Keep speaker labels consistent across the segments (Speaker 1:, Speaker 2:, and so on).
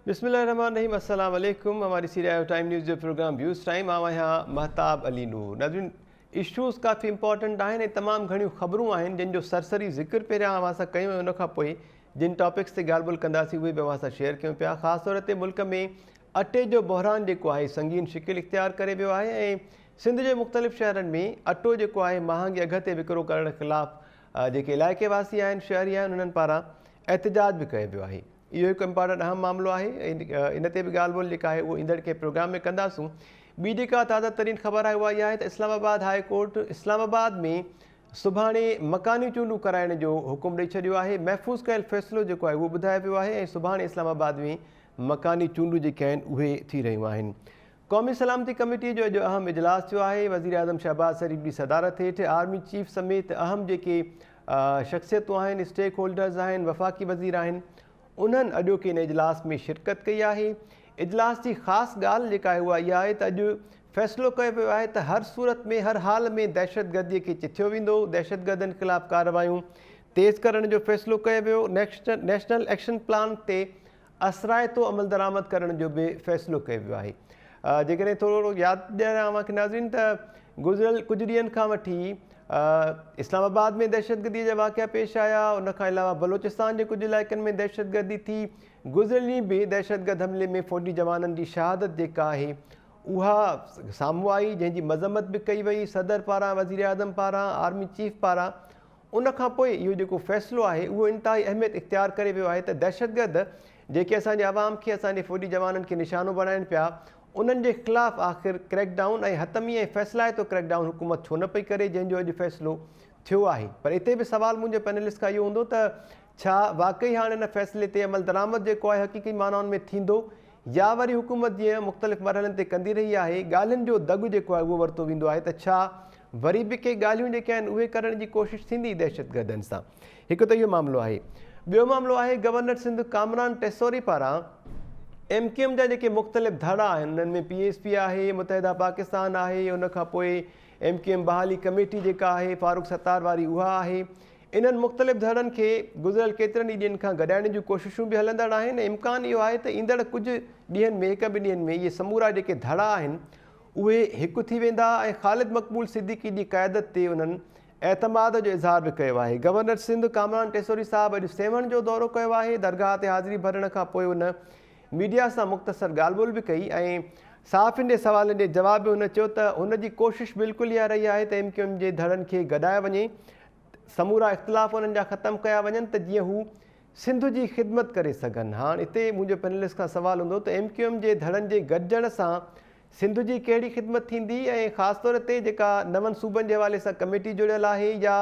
Speaker 1: बिस्मिल्लाहिर्रहमानिर्रहीम, अस्सलाम वालेकुम। हमारी सीरिया टाइम न्यूज़ जो प्रोग्राम व्यूज़ टाइम आवा यहाँ महताब अली नूर। नाज़रीन, इशूज़ काफ़ी इंपॉर्टेंट आहिनि, तमाम घणियूं ख़बरूं आहिनि जिन जो सरसरी ज़िक्र पहिरियां अवां सां कयूं ऐं उन खां पोइ जिन टॉपिक्स ते ॻाल्हि ॿोल कंदासीं उहे बि अवां सां शेयर कयूं पिया। ख़ासि तौर ते मुल्क में अटे जो बहरान जेको आहे संगीन शिकिल इख्तियार करे वियो आहे ऐं सिंध जे मुख़्तलिफ़ शहरनि में अटो जेको आहे महांगे अघ ते विकिरो करण ख़िलाफ़ जेके इलाइक़े वासी आहिनि, शहरी आहिनि, उन्हनि पारां एहतजाज बि कयो वियो आहे। इहो हिकु इम्पॉर्टेंट अहम मामिलो आहे। इन ते बि ॻाल्हि ॿोल जेका आहे उहो ईंदड़ के प्रोग्राम में कंदासूं। ॿी जेका ताज़ा तरीन ख़बर आहे उहा इहा आहे त इस्लामाबाद हाई कोर्ट इस्लामाबाद में सुभाणे मकानी चूंडूं कराइण जो हुकुम ॾेई छॾियो आहे। महफ़ूज़ कयल फ़ैसिलो जेको आहे उहो ॿुधायो वियो आहे ऐं सुभाणे इस्लामाबाद में मकानी चूंडूं जेके आहिनि उहे थी रहियूं आहिनि। क़ौमी सलामती कमेटी जो अॼु अहम इजलास थियो आहे। वज़ीर आज़म शहबाज़ शरीफ़ जी सदारत हेठि आर्मी चीफ समेत अहम जेके शख़्सियतूं आहिनि, स्टेक होल्डर्स आहिनि, वफ़ाक़ी वज़ीर आहिनि, उन्हनि अॼोके इन इजलास में शिरकत कई आहे। इजलास जी ख़ासि ॻाल्हि जेका आहे उहा इहा आहे त अॼु फ़ैसिलो कयो वियो आहे त हर सूरत में हर हाल में दहशतगर्दीअ खे चिथियो वेंदो। दहशतगर्दनि ख़िलाफ़ कार्रवायूं तेज़ करण जो फ़ैसिलो कयो वियो। नेशनल एक्शन प्लान ते असराइतो अमल दरामद करण जो बि फ़ैसिलो कयो वियो आहे। जेकॾहिं थोरो यादि ॾियारां अव्हांखे नाज़रीन त गुज़िरियल कुझु ॾींहंनि खां वठी इस्लामाबाद में दहशतगर्दी जा वाक़िया पेश आया। उन खां अलावा बलोचिस्तान जे कुझु इलाइक़नि में दहशतगर्दी थी। गुज़िरियल ॾींहुं बि दहशतगर्द हमले में फ़ौजी जवाननि जी शहादत जेका आहे उहा साम्हूं आई, जंहिंजी मज़म्मत बि कई वई सदर पारां, वज़ीर आज़म पारां, आर्मी चीफ पारां। उन खां पोइ इहो जेको फ़ैसिलो आहे उहो इंतिहाई अहमियत इख्तियार करे वियो आहे त दहशतगर्द जेके असांजे आवाम खे, असांजे फ़ौजी जवाननि खे निशानो बणाइनि पिया, उन्हनि जे ख़िलाफ़ु आख़िर क्रैकडाउन ऐं हतमी ऐं फ़ैसिलाइतो क्रैकडाउन हुकूमत छो न पई करे, जंहिंजो अॼु फ़ैसिलो थियो आहे। पर हिते बि सवाल मुंहिंजे पैनलिस्ट खां इहो हूंदो त छा वाक़ई हाणे हिन फ़ैसिले ते अमल दरामद जेको आहे हक़ीक़ी मानाउनि में थींदो, या वरी हुकूमत जीअं मुख़्तलिफ़ मरहलनि ते कंदी रही आहे ॻाल्हियुनि जो दॻु जेको आहे उहो वरितो वेंदो आहे त छा वरी बि के ॻाल्हियूं जेके आहिनि उहे करण जी कोशिशि थींदी दहशतगर्दनि सां। हिकु त इहो मामिलो आहे। ॿियो मामिलो आहे गवर्नर सिंध कामरान टेसोरी पारां MQM जा जेके मुख़्तलिफ़ धड़ा आहिनि, उन्हनि में PSP आहे, मुतहिदा पाकिस्तान आहे, उन खां पोइ MQM बहाली कमेटी जेका आहे फारूक सत्तार वारी उहा आहे। इन्हनि मुख़्तलिफ़ धड़नि खे गुज़िरियल केतिरनि ई ॾींहंनि खां गॾाइण जूं कोशिशूं बि हलंदड़ आहिनि। इम्कानु इहो आहे त ईंदड़ कुझु ॾींहंनि में, हिकु ॿिनि ॾींहंनि में इहे समूरा जेके धड़ा आहिनि उहे हिकु थी वेंदा ऐं ख़ालिद मक़बूल सिद्दीकी जी क़यादत ते उन्हनि एतमाद जो इज़हार बि कयो आहे। गवर्नर सिंध कामरान टेसोरी साहिबु अॼु सेवण जो दौरो कयो आहे। दरगाह ते हाज़िरी भरण खां पोइ उन मीडिया सां मुख़्तसर ॻाल्हि ॿोल बि कई ऐं साफ़ जे सवालनि जे जवाब में हुन चयो त हुनजी कोशिशि बिल्कुलु इहा रही आहे त MQM जे धड़नि खे गॾायो वञे, समूरा इख़्तिलाफ़ उन्हनि जा ख़तमु कया वञनि त जीअं हू सिंध जी ख़िदमत करे सघनि। हाणे हिते मुंहिंजो पैनलिस्ट खां सवालु हूंदो त MQM जे धड़नि जे गॾिजण सां सिंध जी कहिड़ी ख़िदमत थींदी ऐं ख़ासि तौर ते जेका नवनि सूबनि जे हवाले सां कमेटी जुड़ियल आहे या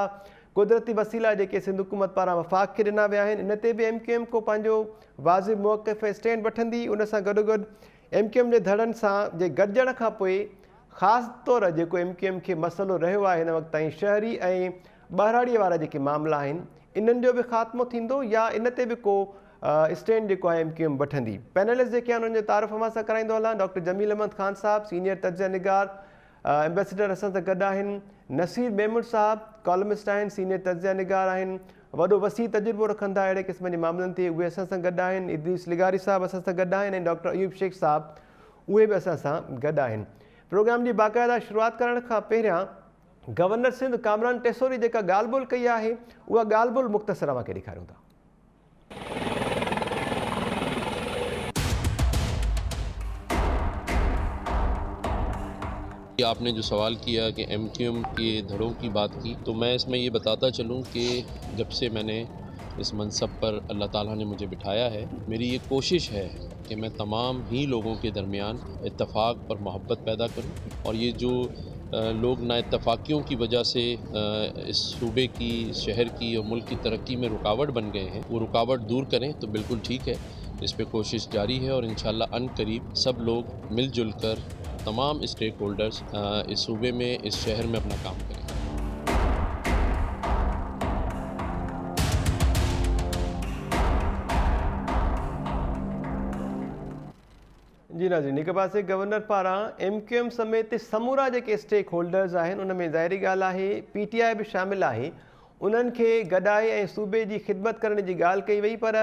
Speaker 1: कुदरती वसीला जेके सिंध हुकूमत पारां वफ़ाक़ खे ॾिना विया आहिनि, इन ते बि MQM को पंहिंजो वाज़िब मौक़िफ़ स्टैंड वठंदी। उन सां गॾोगॾु MQM जे धड़नि सां जे गॾिजण खां पोइ ख़ासि तौर जेको MQM खे मसइलो रहियो आहे हिन वक़्तु ताईं शहरी ऐं ॿाहिराड़ीअ वारा जेके मामला आहिनि, इन्हनि जो बि ख़ात्मो थींदो या इन ते बि को स्टैंड जेको आहे MQM वठंदी। पैनलिस्ट जेके आहिनि उन्हनि जो तारीफ़ मां सां कराईंदो हलां। डॉक्टर जमील अहमद ख़ान साहिबु, सीनियर तजिया निगार एम्बेसडर असां सां गॾु आहिनि। नसीर मेमून साहिबु कॉलमिस्ट आहिनि, सीनियर तजिया निगार आहिनि, वॾो वसी तजुर्बो रखंदा अहिड़े क़िस्म जे मामलनि ते, उहे असां सां गॾु आहिनि। इद्रीस लिगारी साहिबु असां सां गॾु आहिनि ऐं डॉक्टर अयूब शेख साहिबु उहे बि असां सां गॾु आहिनि। प्रोग्राम जी बाक़ाइदा शुरूआति करण खां पहिरियां गवर्नर सिंध कामरान टेसोरी जेका ॻाल्हि ॿोल कई आहे उहा ॻाल्हि ॿोल मुख़्तसर अव्हांखे ॾेखारियूं था।
Speaker 2: आपने जो सवाल किया कि MQM के धड़ों की बात की, तो मैं इसमें ये बताता चलूं कि जब से मैंने इस मनसब पर अल्लाह ताला ने मुझे बिठाया है, मेरी ये कोशिश है कि मैं तमाम ही लोगों के दरमियान इत्तफ़ाक़ और मोहब्बत पैदा करूं और ये जो लोग नाइत्तफ़ाक़ियों की वजह से इस सूबे की, शहर की और मुल्क की तरक्की में रुकावट बन गए हैं, वो रुकावट दूर करें तो बिल्कुल ठीक है। इस पे कोशिश जारी है और इंशाअल्लाह अनकरीब सब लोग मिलजुल कर तमाम स्टेक होल्डर्स इस सूबे में, इस शहर में अपना काम करें।
Speaker 1: जी नाज़रीन, हिकु पासे गवर्नर पारां MQM समेत समूरा जेके स्टेक होल्डर्स आहिनि उन में ज़ाहिरी ॻाल्हि आहे PTI बि शामिलु आहे, उन्हनि खे गॾाए ऐं सूबे जी ख़िदमत करण जी ॻाल्हि कई वई। पर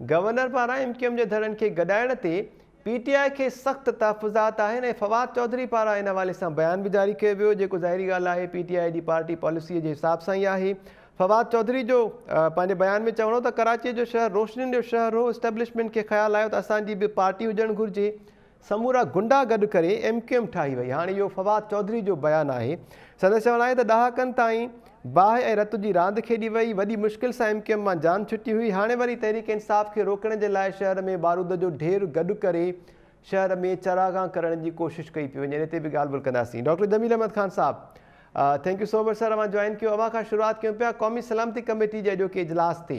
Speaker 1: गवर्नर पारां MQM जे धड़नि खे गॾाइण ते PTI खे सख़्त तहफ़ुज़ात आहिनि ऐं फवाद चौधरी पारां इन हवाले सां बयान बि जारी कयो वियो, जेको ज़ाहिरी ॻाल्हि आहे PTI जी पार्टी पॉलिसीअ जे हिसाब सां ई आहे। फवाद चौधरी जो पंहिंजे बयान में चवणो त कराची जो शहर रोशनियुनि जो शहर हो। एस्टेब्लिशमेंट खे ख़्यालु आयो त असांजी बि पार्टी हुजणु घुरिजे। समूरा गुंडा गॾु करे MQM ठाही वई। हाणे इहो फवाद चौधरी जो बयानु आहे। संदसि चवणु आहे त ॾहाकनि ताईं बाहि ऐं रत जी रांदि खेॾी वई, वॾी मुश्किल सां MQM मां जान छुटी हुई। हाणे वरी तहरीक इंसाफ़ खे रोकण जे लाइ शहर में बारूद जो ढेर गॾु करे शहर में चरागाह करण जी कोशिशि कई पई वञे। इन ते बि ॻाल्हि ॿोल कंदासीं। Doctor Jameel Ahmed Khan Sahib, thank you so much sir, अवां जॉइन कयो। अवां खां शुरूआति कयूं पिया क़ौमी सलामती कमेटी जे अॼोके इजलास ते।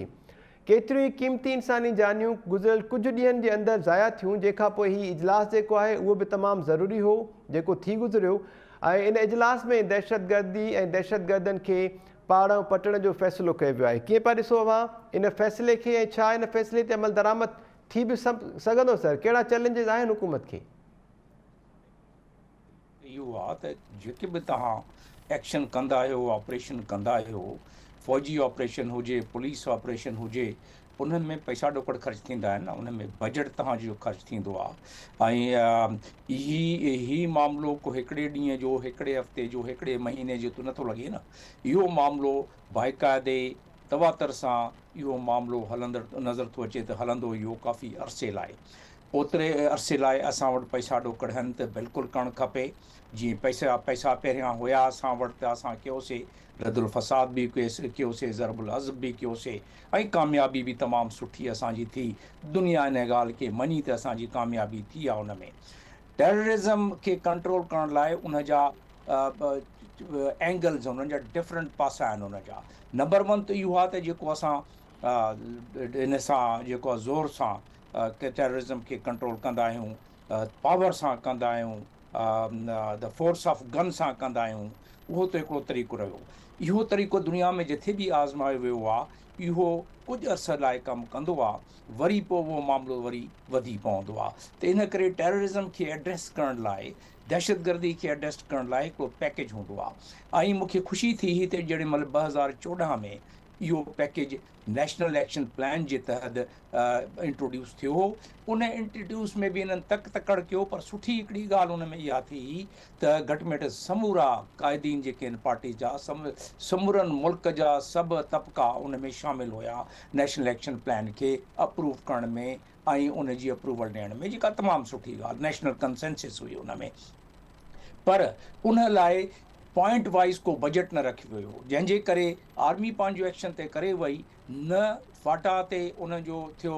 Speaker 1: केतिरियूं ई क़ीमती इंसानी जानियूं गुज़िरियल कुझु ॾींहंनि जे अंदरि ज़ाया थियूं, जंहिंखां पोइ हीउ इजलास जेको आहे उहो बि तमामु ज़रूरी हो, जेको थी गुज़रियो। ऐं इन इजलास में दहशतगर्दी ऐं दहशतगर्दनि खे पाड़ो पटण जो फ़ैसिलो कयो वियो आहे। कीअं पिया ॾिसो अवां इन फ़ैसिले खे, ऐं छा इन फ़ैसिले ते अमल दरामद थी बि सघंदो सर? कहिड़ा चैलेंजिस आहिनि हुकूमत खे?
Speaker 3: इहो आहे त जेके बि तव्हां एक्शन कंदा आहियो, ऑपरेशन कंदा आहियो, फ़ौजी ऑपरेशन हुजे, पुलिस ऑपरेशन हुजे, उन्हनि में पैसा ॾोकड़ ख़र्चु थींदा आहिनि, उन में बजट तव्हांजो ख़र्चु थींदो आहे। ऐं ही मामिलो को हिकिड़े ॾींहं जो, हिकिड़े हफ़्ते जो, हिकिड़े महीने जो त नथो लॻे न। इहो मामिलो बाक़ाइदे तवातर सां इहो मामिलो हलंदड़ नज़र थो अचे त हलंदो इहो काफ़ी अरसे लाइ। ओतिरे अरसे लाइ असां वटि पैसा ॾोकड़ आहिनि त बिल्कुलु करणु खपे। जीअं पैसा पहिरियां हुया असां वटि त असां कयोसीं, रदुल फ़साद बि कयोसीं, ज़रबुल अज़ब बि कयोसीं, ऐं कामयाबी बि तमामु सुठी असांजी थी। दुनिया इन ॻाल्हि खे मञी त असांजी कामयाबी थी आहे। उन में टेररिज़म खे कंट्रोल करण लाइ उन जा एंगल्स, उन्हनि जा डिफरेंट पासा आहिनि। उन जा नंबर 1 त इहो आहे त जेको असां इन सां जेको आहे ज़ोर सां टेररिज़म खे कंट्रोल कंदा आहियूं, पावर सां कंदा आहियूं, द फोर्स ऑफ गन सां कंदा आहियूं, उहो त हिकिड़ो तरीक़ो रहियो। इहो तरीक़ो दुनिया में जिथे बि आज़मायो वियो आहे, इहो कुझु अर्से लाइ कमु कंदो आहे, वरी पोइ उहो मामिलो वरी वधी पवंदो आहे। त इन करे टेररिज़म खे एड्रेस करण लाइ, दहशतगर्दी खे एड्रेस करण लाइ हिकिड़ो पैकेज हूंदो आहे। ऐं मूंखे ख़ुशी थी हुई त जेॾी महिल 2014 में इहो पैकेज नेशनल एक्शन प्लान जे तहत इंट्रोड्यूस थियो हो। उन इंट्रोड्यूस में बि इन्हनि तकड़ कयो, पर सुठी हिकिड़ी ॻाल्हि उन में इहा थी त घटि में घटि समूरा क़ाइदीन जेके आहिनि पार्टी जा, समूरनि मुल्क जा सभु तबिका उन में शामिलु हुया नेशनल एक्शन प्लान खे अप्रूव करण में ऐं उन जी अप्रूवल ॾियण में, जेका तमामु सुठी ॻाल्हि, नेशनल कंसेंसिस हुई उन में। पर उन लाइ पॉइंट वाइज़ को बजट न रखियो वियो, जंहिंजे करे आर्मी पंहिंजो एक्शन ते करे वई, न फाटा ते उन जो थियो,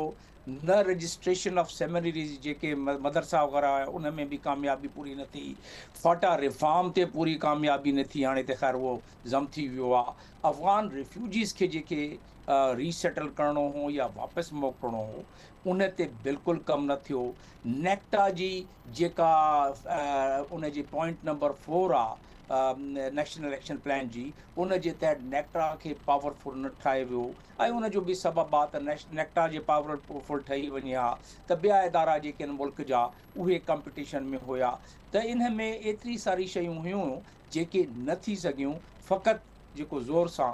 Speaker 3: न रजिस्ट्रेशन ऑफ सेमिनरीज़ जेके मदरसा वग़ैरह उन में बि कामयाबी पूरी न थी, फाटा रिफॉर्म ते पूरी कामयाबी न थी। हाणे त ख़ैर उहो ज़म थी वियो आहे। अफ़गान रिफ्यूजीज़ खे जेके रीसेटल करिणो हो या वापसि मोकिलिणो हो, उन ते बिल्कुलु कमु न थियो। नेक्टा जी जेका उन जी पॉइंट नंबर 4 आहे नेशनल एक्शन प्लान जी, उन जे तहत नेक्टा खे पावरफुल न ठाहे वियो। ऐं उन जो बि सबबु आहे त नेक्टा जे पावरफुल ठही वञे हा त ॿिया इदारा जेके आहिनि मुल्क जा, उहे कंपटीशन में हुया। त इन में एतिरी सारी शयूं हुयूं जेके न थी सघियूं। फ़क़ति जेको ज़ोर सां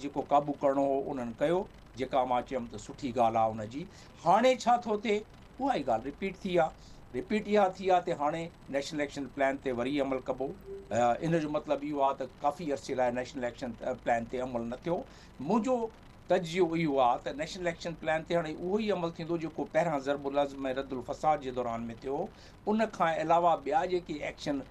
Speaker 3: जेको क़ाबू करिणो हो उन्हनि कयो, जेका मां चयुमि त सुठी ॻाल्हि आहे उन जी। हाणे छा थो थिए, उहा ई ॻाल्हि रिपीट थी आहे। रिपीट इहा थी आहे त हाणे नेशनल एक्शन प्लान ते वरी अमल कबो। इन जो मतिलबु इहो आहे त काफ़ी अरसे लाइ नेशनल एक्शन प्लान ते अमल न थियो। मुंहिंजो तजियो इहो आहे त नेशनल एक्शन प्लान ते हाणे उहो ई अमल थींदो जेको पहिरियां ज़रबुल अज़म ऐं रदुल फ़साद जे दौरान में थियो। उन खां अलावा ॿिया जेके एक्शन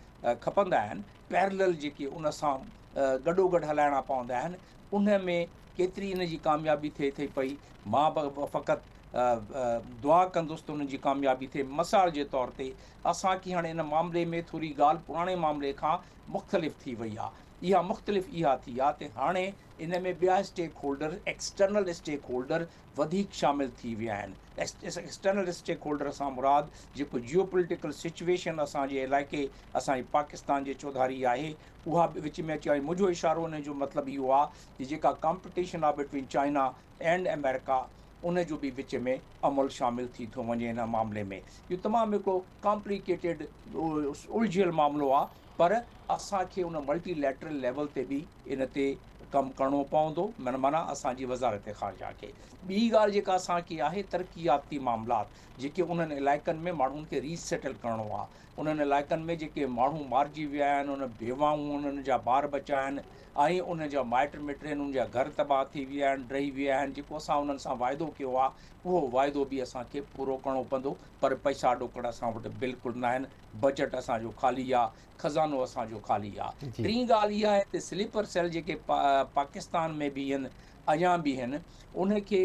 Speaker 3: खपंदा आहिनि, पैरेलल जेके उन सां गॾोगॾु हलाइणा पवंदा आहिनि, उन में केतिरी इन जी कामयाबी थिए पई। मां फ़क़ति दुआ कंदुसि त उन्हनि जी कामयाबी थिए। मिसाल जे तौर ते असांखे हाणे इन मामले में थोरी ॻाल्हि पुराणे मामले खां मुख़्तलिफ़ थी वई आहे। इहा मुख़्तलिफ़ इहा थी आहे त हाणे इन में ॿिया stakeholder, external stakeholder वधीक शामिलु थी विया आहिनि। एक्सटर्नल स्टेक होल्डर सां मुराद जेको जियो पॉलिटिकल सिचुएशन असांजे इलाइक़े, असांजे पाकिस्तान जे चौधारी आहे, उहा बि विच में अची वई। मुंहिंजो इशारो उन जो मतिलबु इहो आहे कि जेका कॉम्पिटिशन आहे बिटवीन चाइना एंड अमेरिका, उन जो बि विच में अमल शामिलु थी थो वञे इन मामले में। इहो तमामु हिकिड़ो कॉम्प्लिकेटेड उलझियल मामिलो आहे, पर असांखे उन मल्टीलैटरल लेवल ते बि इन ते कमु करिणो पवंदो माना असांजी वज़ारत ख़ारिजा खे। ॿी ॻाल्हि जेका असांखे आहे तरक़ियाती मामलात, जेके उन्हनि इलाइक़नि में माण्हुनि खे रीसेटल करिणो आहे, उन्हनि इलाइक़नि में जेके माण्हू मारिजी विया आहिनि, उन बेवाऊं उन्हनि जा ॿार बचा आहिनि ऐं उन जा माइट मिट आहिनि, उन जा घर तबाह थी विया आहिनि, रही विया आहिनि, जेको असां उन्हनि सां वाइदो कयो आहे उहो वाइदो बि असांखे पूरो करिणो पवंदो। पर पैसा ॾोकड़ असां वटि बिल्कुलु न आहिनि, बजट असांजो ख़ाली आहे, ख़ज़ानो असांजो ख़ाली आहे।
Speaker 1: जी।
Speaker 3: टीं ॻाल्हि इहा आहे त स्लीपर सेल जेके पाकिस्तान में बि आहिनि, अञा बि आहिनि, उनखे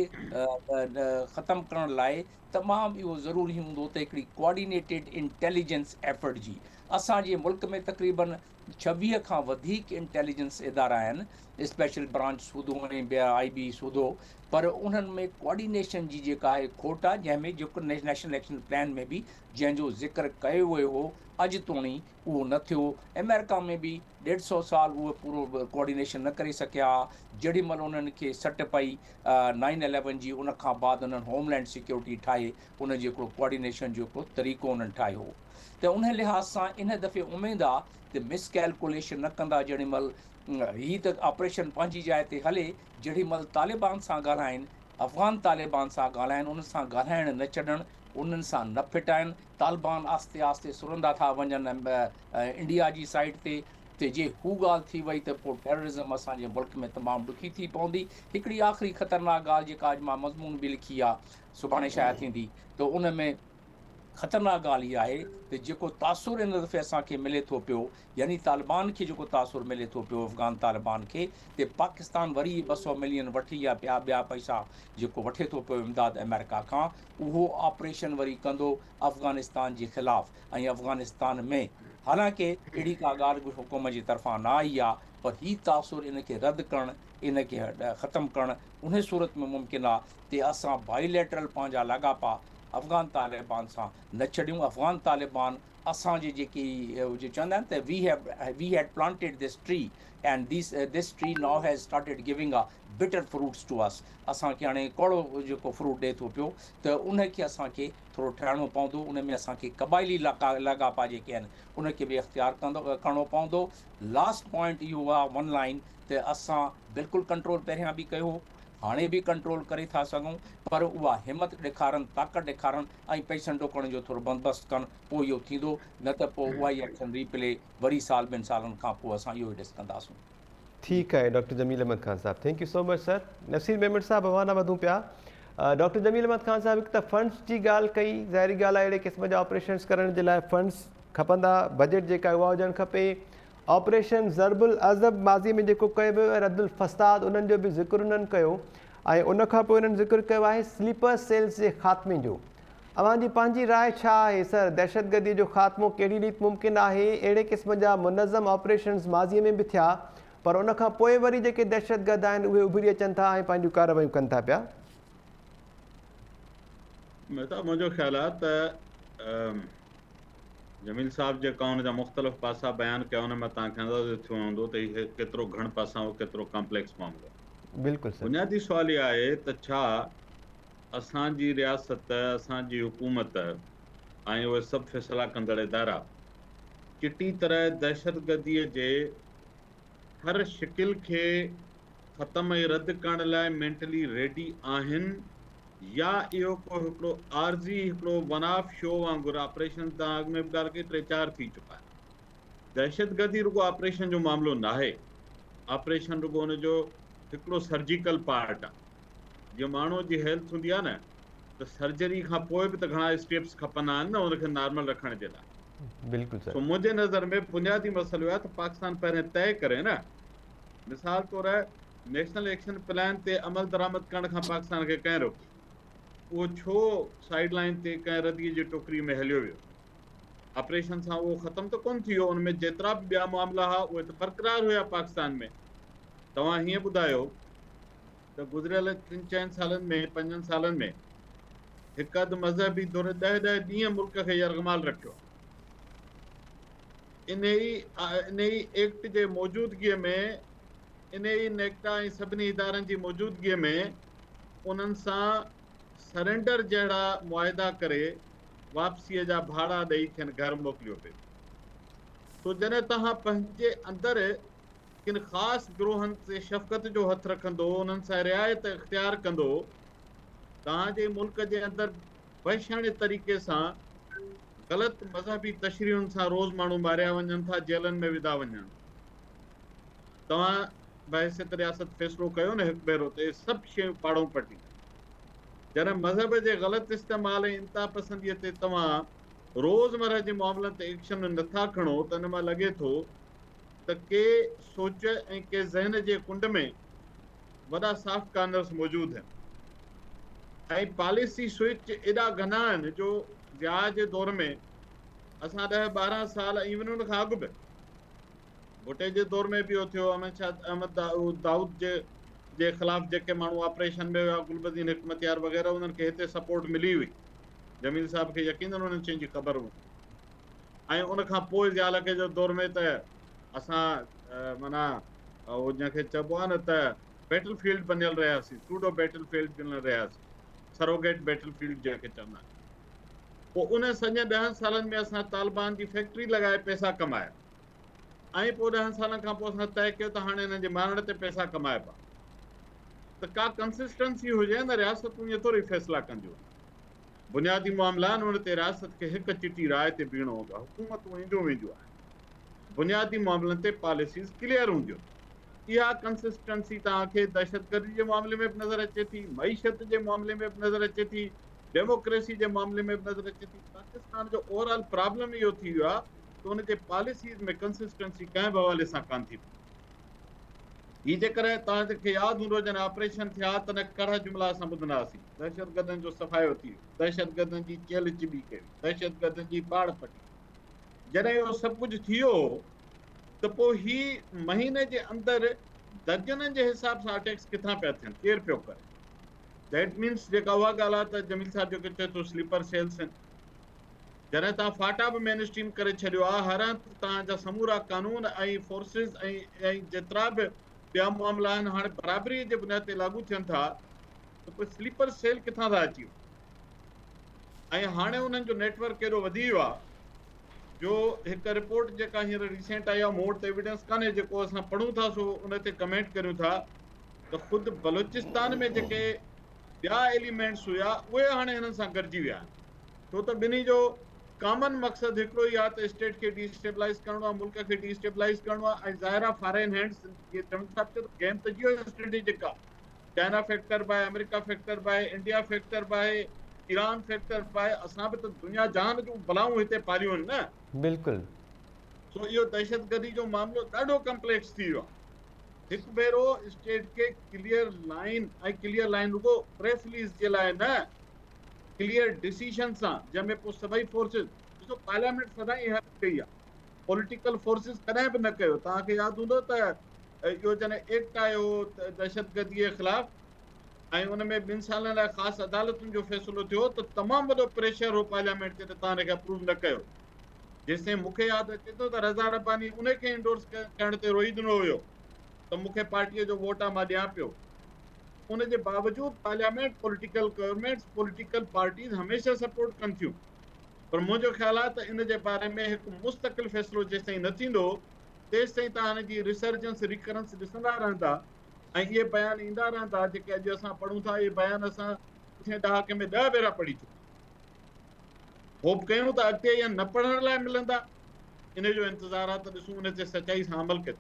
Speaker 3: ख़तमु करण लाइ तमामु इहो ज़रूरी हूंदो त हिकिड़ी कोऑर्डिनेटेड इंटेलिजेंस एफर्ट जी। असांजे मुल्क में तक़रीबन 26 खां वधीक इंटेलिजेंस इदारा आहिनि, स्पेशल ब्रांच सूदो ऐं ॿिया IB सूदो, पर उन्हनि में कोऑर्डिनेशन जी जेका आहे खोट आहे, जंहिंमें जेको नेशनल एक्शन प्लान में बि जंहिंजो ज़िक्र कयो वियो हो अॼु ताईं उहो न थियो। अमेरिका में बि 150 साल उहे पूरो कोऑर्डिनेशन न करे सघिया। जेॾी महिल उन्हनि खे सट पई 9/11 जी, उन खां बाद उन्हनि होमलैंड सिक्योरिटी ठाहे, उन जो हिकिड़ो कोऑर्डिनेशन जो हिकिड़ो तरीक़ो उन्हनि ठाहियो। त उन लिहाज़ सां इन दफ़े उमेदु आहे त मिसकैलकुलेशन न कंदा। जेॾी महिल हीअ त ऑपरेशन पंहिंजी जाइ ते हले, जेॾी महिल तालिबान सां ॻाल्हाइनि, अफ़गान तालिबान सां ॻाल्हाइनि, उन सां ॻाल्हाइण न छॾणु, उन्हनि सां न फिटाइनि। तालिबान आस्ते आस्ते सुरंदा था वञनि इंडिया जी साइड ते जे हू ॻाल्हि थी वई त पोइ टेररिज़म असांजे मुल्क में तमामु ॾुखी थी पवंदी। हिकिड़ी आख़िरी ख़तरनाक ॻाल्हि जेका अॼु मां मज़मून बि लिखी आहे, सुभाणे शायदि थींदी, त उन में ख़तरनाक ॻाल्हि इहा आहे त जेको तासुर इन दफ़े असांखे मिले थो पियो, यानी तालिबान खे जेको तासुर मिले थो पियो, अफ़गान तालिबान खे, त पाकिस्तान वरी 200 मिलियन वठी या ॿिया पैसा जेको वठे थो पियो इमदाद अमेरिका खां, उहो ऑपरेशन वरी कंदो अफ़गानिस्तान जे ख़िलाफ़ु। ऐं अफ़गानिस्तान में हालांकि अहिड़ी का ॻाल्हि बि हुकूम जी तरफ़ां न आई आहे, पर हीउ तासुर इन खे रद्द करणु, इन खे ख़तमु करणु उन सूरत में मुमकिन आहे त असां बाइलेटरल पंहिंजा लाॻापा अफ़गान तालिबान सां न छॾियूं। अफ़गान तालिबान असांजे जेकी चवंदा आहिनि त वी हैड planted this tree and this tree now has started giving a bitter fruits to us. असांखे हाणे कौड़ो जेको फ्रूट ॾिए थो पियो, त उनखे असांखे थोरो ठाहिणो पवंदो। उन में असांखे क़बाइली लाॻापा जेके आहिनि उनखे बि इख़्तियार करिणो पवंदो। लास्ट पॉइंट इहो आहे, वन लाइन, त असां बिल्कुलु कंट्रोल पहिरियां बि कयो, हाणे बि कंट्रोल करे था सघूं, पर उहा हिमत ॾेखारनि, ताक़त ॾेखारनि ऐं पैसनि ॾोकण जो थोरो बंदोबस्तु कनि, पोइ इहो थींदो। न त पोइ उहा ई एक्शन रीप्ले वरी साल 2 सालनि खां पोइ असां इहो ई ॾिस कंदासूं।
Speaker 1: ठीक है डॉक्टर जमील अहमद खान साहब, thank you so much sir. Naseer Memon साहब हवाना वधूं पिया। डॉक्टर जमील अहमद खान साहब, हिकु त फंड्स जी ॻाल्हि कई, ज़ाहिरी ॻाल्हि आहे अहिड़े क़िस्म जा ऑपरेशन्स करण जे लाइ फंड्स खपंदा, बजट जेका उहा हुजणु खपे। ऑपरेशन ज़रबुल अज़ब माज़ी में जेको कयो वियो, रद्दुल फ़साद, उन्हनि जो बि ज़िक्र उन्हनि कयो, ऐं उनखां पोइ उन्हनि ज़िक्र कयो आहे स्लीपर सेल्स जे ख़ात्मे जो। अव्हांजी पंहिंजी राय छा आहे सर? दहशतगर्दी जो ख़ात्मो कहिड़ी रीति मुमकिन आहे? अहिड़े क़िस्म जा मुनज़म ऑपरेशन्स माज़ीअ में बि थिया, पर उनखां पोइ वरी जेके दहशतगर्द आहिनि उहे उभरी अचनि था ऐं पंहिंजूं कार्रवायूं कनि था पिया।
Speaker 4: मुंहिंजो ख़्यालु आहे त जमील साहब जेका हुन जा मुख़्तलिफ़ पासा बयानु कया, उन में तव्हांखे अंदाज़ो थियो हूंदो त इहे केतिरो घण पासा ऐं केतिरो कॉम्प्लेक्स मामिलो आहे।
Speaker 1: बिल्कुलु सर।
Speaker 4: बुनियादी सुवाल इहो आहे त छा असांजी रियासत, असांजी हुकूमत ऐं उहे सभु फ़ैसिला कंदड़ इदारा चिटी तरह दहशतगर्दीअ जे हर शिकिल खे ख़तम ऐं रद्द करण लाइ मेंटली रेडी आहिनि, या इहो को हिकिड़ो आर्ज़ी हिकिड़ो वन ऑफ शो वांगुरु ऑपरेशन तव्हां अॻु में बि ॻाल्हि कई 3-4 थी चुका आहिनि। दहशतगर्दी रुॻो ऑपरेशन जो मामिलो न आहे, ऑपरेशन रुॻो हुनजो हिकिड़ो सर्जिकल पार्ट आहे। जीअं माण्हूअ जी हेल्थ हूंदी आहे न, त सर्जरी खां पोइ बि त घणा स्टेप्स खपंदा आहिनि न हुनखे नॉर्मल रखण जे लाइ।
Speaker 1: बिल्कुलु सर।
Speaker 4: मुंहिंजे नज़र में बुनियादी मसइलो आहे त पाकिस्तान पहिरें तय करे न, मिसाल तौर नेशनल एक्शन प्लान ते अमल दरामद करण खां पाकिस्तान खे कंहिं रोकी? उहो छो साइड लाइन ते कंहिं रदीअ जी टोकरी में हलियो वियो? ऑपरेशन सां उहो ख़तमु त कोन थी वियो, उनमें जेतिरा बि ॿिया मामला हुआ उहे त बरक़रार हुया पाकिस्तान में। तव्हां हीअं ॿुधायो त गुज़िरियल 3-4 सालनि में, 5 सालनि में हिकु अधु मज़हबी दौर 10 ॾींहं मुल्क खे यरगमाल रखियो। इन ई एक्ट जे मौजूदगीअ में, इन ई नेक्टा ऐं सभिनी इदारनि जी मौजूदगीअ में उन्हनि सां सरेंडर जहिड़ा मुआइदा करे वापसीअ जा भाड़ा ॾेई खेनि घर मोकिलियो पियो। तो जॾहिं तव्हां पंहिंजे अंदरि किन ख़ासि गिरोहनि ते शफ़क़त जो हथु रखंदो, उन्हनि सां रिआयत इख़्तियार कंदो, तव्हांजे मुल्क जे अंदरि वहशाणे तरीक़े सां ग़लति मज़हबी तशरीहुनि सां रोज़ माण्हू मारिया वञनि था, जेलनि में विधा वञनि। तव्हां बहसियत रियासत फ़ैसिलो कयो न हिकु भेरो त सभु शयूं पाड़ो पटी। जॾहिं मज़हब जे ग़लति इस्तेमालु ऐं इंतिहा पसंदीअ ते तव्हां रोज़मर्रा जे मामलनि ते एक्शन नथा खणो त इन मां लॻे थो त के सोच ऐं के ज़हन जे कुंड में वॾा सॉफ्ट कार्नर्स मौजूदु आहिनि ऐं पॉलिसी स्विच एॾा घना आहिनि जो ज़िया जे दौर में असां 10-12 साल इवन उन खां अॻु बि भुटे जे दौर में बि इहो थियो, अहमद दाऊद जे ख़िलाफ़ जेके माण्हू ऑपरेशन में हुआ, गुलबदीन हिकमतियार वग़ैरह, उन्हनि खे हिते सपोर्ट मिली हुई। जमील साहब खे यकीनन उन्हनि शयुनि जी ख़बर हुई। ऐं उन खां पोइ ज़िया के जो दौर में त असां माना उहो जंहिंखे चइबो आहे न त बैटल फील्ड बनियल रहियासीं, सूडो बैटल फील्ड बनियल रहियासीं, सरोगेट बैटल फील्ड जंहिंखे चवंदा आहिनि। पोइ उन सॼे 10 सालनि में असां तालिबान जी फैक्ट्री लॻाए पैसा कमाया ऐं पोइ 10 सालनि खां पोइ असां तइ कयो त हाणे हिननि जे मारण ते पैसा कमाइबा। त का कंसिस्टेंसी हुजे न, रियासतूं ईअं थोरी फ़ैसिला कंदियूं। बुनियादी मामला आहिनि, उन ते रियासत खे हिकु चिटी राय ते बीहणो हूंदो आहे, हुकूमतूं ईंदियूं वेंदियूं आहिनि, बुनियादी मामलनि ते पॉलिसीज़ क्लियर हूंदियूं। इहा कंसिस्टेंसी तव्हांखे दहशतगर्दी जे मामले में बि नज़र अचे थी, मईशत जे मामले में बि नज़र अचे थी, डेमोक्रेसी जे मामले में बि नज़र अचे थी। पाकिस्तान जो ओवरऑल प्रॉब्लम इहो थी वियो आहे त उनजे पॉलिसीज़ में कंसिस्टेंसी कंहिं बि हवाले सां कान थी। ही जेकर तव्हांखे यादि हूंदो जॾहिं ऑपरेशन थिया त न कड़ा जुमिला असां ॿुधंदा हुआसीं, दहशतगर्दनि जो सफ़ायो थी वियो, दहशतगर्दनि जी चेल चिॿी कई, दहशतगर्दनि जी पाड़ पटी। जॾहिं इहो सभु कुझु थी वियो त पोइ ही महीने जे अंदरि दर्जननि जे हिसाब सां अटैक्स किथां पिया थियनि, केरु पियो करे। दैट मीन्स जेका उहा ॻाल्हि आहे त जमील साहब जेको चए थो स्लीपर सेल्स आहिनि। जॾहिं तव्हां फाटा बि मेन स्ट्रीम करे छॾियो आहे, हर हंधि तव्हांजा समूरा कानून ऐं फोर्सिस ऐं जेतिरा बि ॿिया मामला आहिनि हाणे बराबरीअ जे बुनियाद ते लागू थियनि था, त पोइ स्लीपर सेल किथां था अची वञनि। ऐं हाणे उन्हनि जो नेटवर्क एॾो वधी वियो आहे जो हिकु रिपोर्ट जेका हींअर रिसेंट आई आहे, मूं वटि एविडेंस कान्हे, जेको असां पढ़ूं था सो उन ते कमेंट करियूं था, त ख़ुदि बलूचिस्तान में जेके ॿिया एलिमेंट्स हुया उहे हाणे हिननि सां गॾिजी विया आहिनि। छो त ॿिन्ही जो कॉमन मक़सदु हिकिड़ो ई आहे त स्टेट खे डिस्टेबलाइज़ करिणो आहे, मुल्क खे डिस्टेबलाइज़ करिणो आहे। ऐं ज़ाहिर आहे फॉरेन हैंड्स, गेम त जियो स्ट्रेटेजिक आहे, चाइना फैक्टर बि आहे, अमेरिका फैक्टर बि आहे, इंडिया फैक्टर बि आहे, ईरान फैक्टर बि आहे। असां बि त दुनिया जहान जूं बलाऊं हिते पालियूं आहिनि न।
Speaker 1: बिल्कुलु।
Speaker 4: सो इहो दहशतगर्दी जो मामिलो ॾाढो कम्पलेक्स थी वियो आहे। हिकु भेरो स्टेट खे क्लियर लाइन रुगो प्रेस रिलीज़ जे लाइ न, क्लियर डिसीजन सां, जंहिंमें पोइ सभई फोर्सिस, ॾिसो पार्लियामेंट सदाईं हेल्प कई आहे, पॉलिटिकल फोर्सिस कॾहिं बि न कयो। तव्हांखे यादि हूंदो त इहो जॾहिं एक्ट आयो दहशतगर्दीअ जे ख़िलाफ़ ऐं उन में 2 सालनि लाइ ख़ासि अदालतुनि जो फ़ैसिलो थियो त तमामु वॾो प्रेशर हो पार्लियामेंट ते त तव्हां हिनखे अप्रूव न कयो। जेसिताईं मूंखे यादि अचे थो त रज़ा रब्बानी उनखे इंडोर्स करण ते रोई ॾिनो हुयो त मूंखे पार्टीअ जो वोट आहे, मां ॾियां पियो। उन जे बावजूदि parliament, political governments, political parties हमेशह सपोर्ट कनि थियूं। पर मुंहिंजो ख़्यालु आहे त इन जे बारे में हिकु मुस्तक़िल फ़ैसिलो जेसिताईं न थींदो तेसिताईं तव्हां हिन जी रिसर्जेंस रिकरेंस ॾिसंदा रहंदा ऐं इहे बयान ईंदा रहंदा जेके अॼु असां पढ़ूं था। इहे बयान असां पिछले ॾहाके में 10 भेरा पढ़ी चुका। होप कयूं त अॻिते इहे न पढ़ण लाइ मिलंदा, इन जो इंतज़ारु आहे त ॾिसूं उन ते सचाई सां अमल कयूं।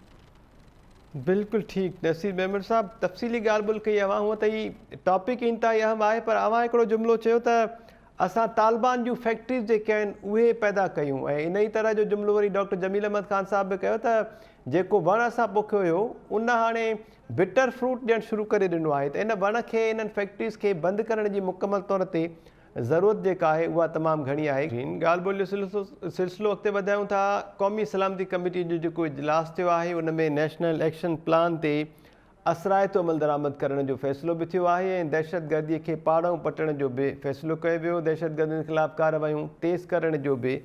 Speaker 1: बिल्कुलु ठीकु नसीर मेमन साहब, तफ़सीली ॻाल्हि ॿोल कई अवां, हूअं त ही टॉपिक इंतिहाई अहम आहे, पर अवां हिकिड़ो जुमिलो चयो त असां तालिबान जूं फैक्ट्रीज़ जेके आहिनि उहे पैदा कयूं, ऐं इन ई तरह जो जुमिलो वरी डॉक्टर जमील अहमद ख़ान साहब बि कयो त जेको वणु असां पोखियो हुयो उन हाणे बिटर फ्रूट ॾियणु शुरू करे ॾिनो आहे, त इन वण खे, इन्हनि फैक्ट्रीज़ खे बंदि करण जी मुकमल तौर ते ज़रूरत जेका आहे उहा तमामु घणी आहे। ॻाल्हि ॿोल जो सिलसिलो अॻिते वधायूं था। क़ौमी सलामती कमेटी जो जेको इजलास थियो आहे उन में नेशनल एक्शन प्लान ते असराइतो अमल दरामद करण जो फ़ैसिलो बि थियो आहे ऐं दहशतगर्दीअ खे पाड़ो पटण जो बि फ़ैसिलो कयो वियो। दहशतगर्दियुनि ख़िलाफ़ु कार्रवायूं तेज़ करण जो बि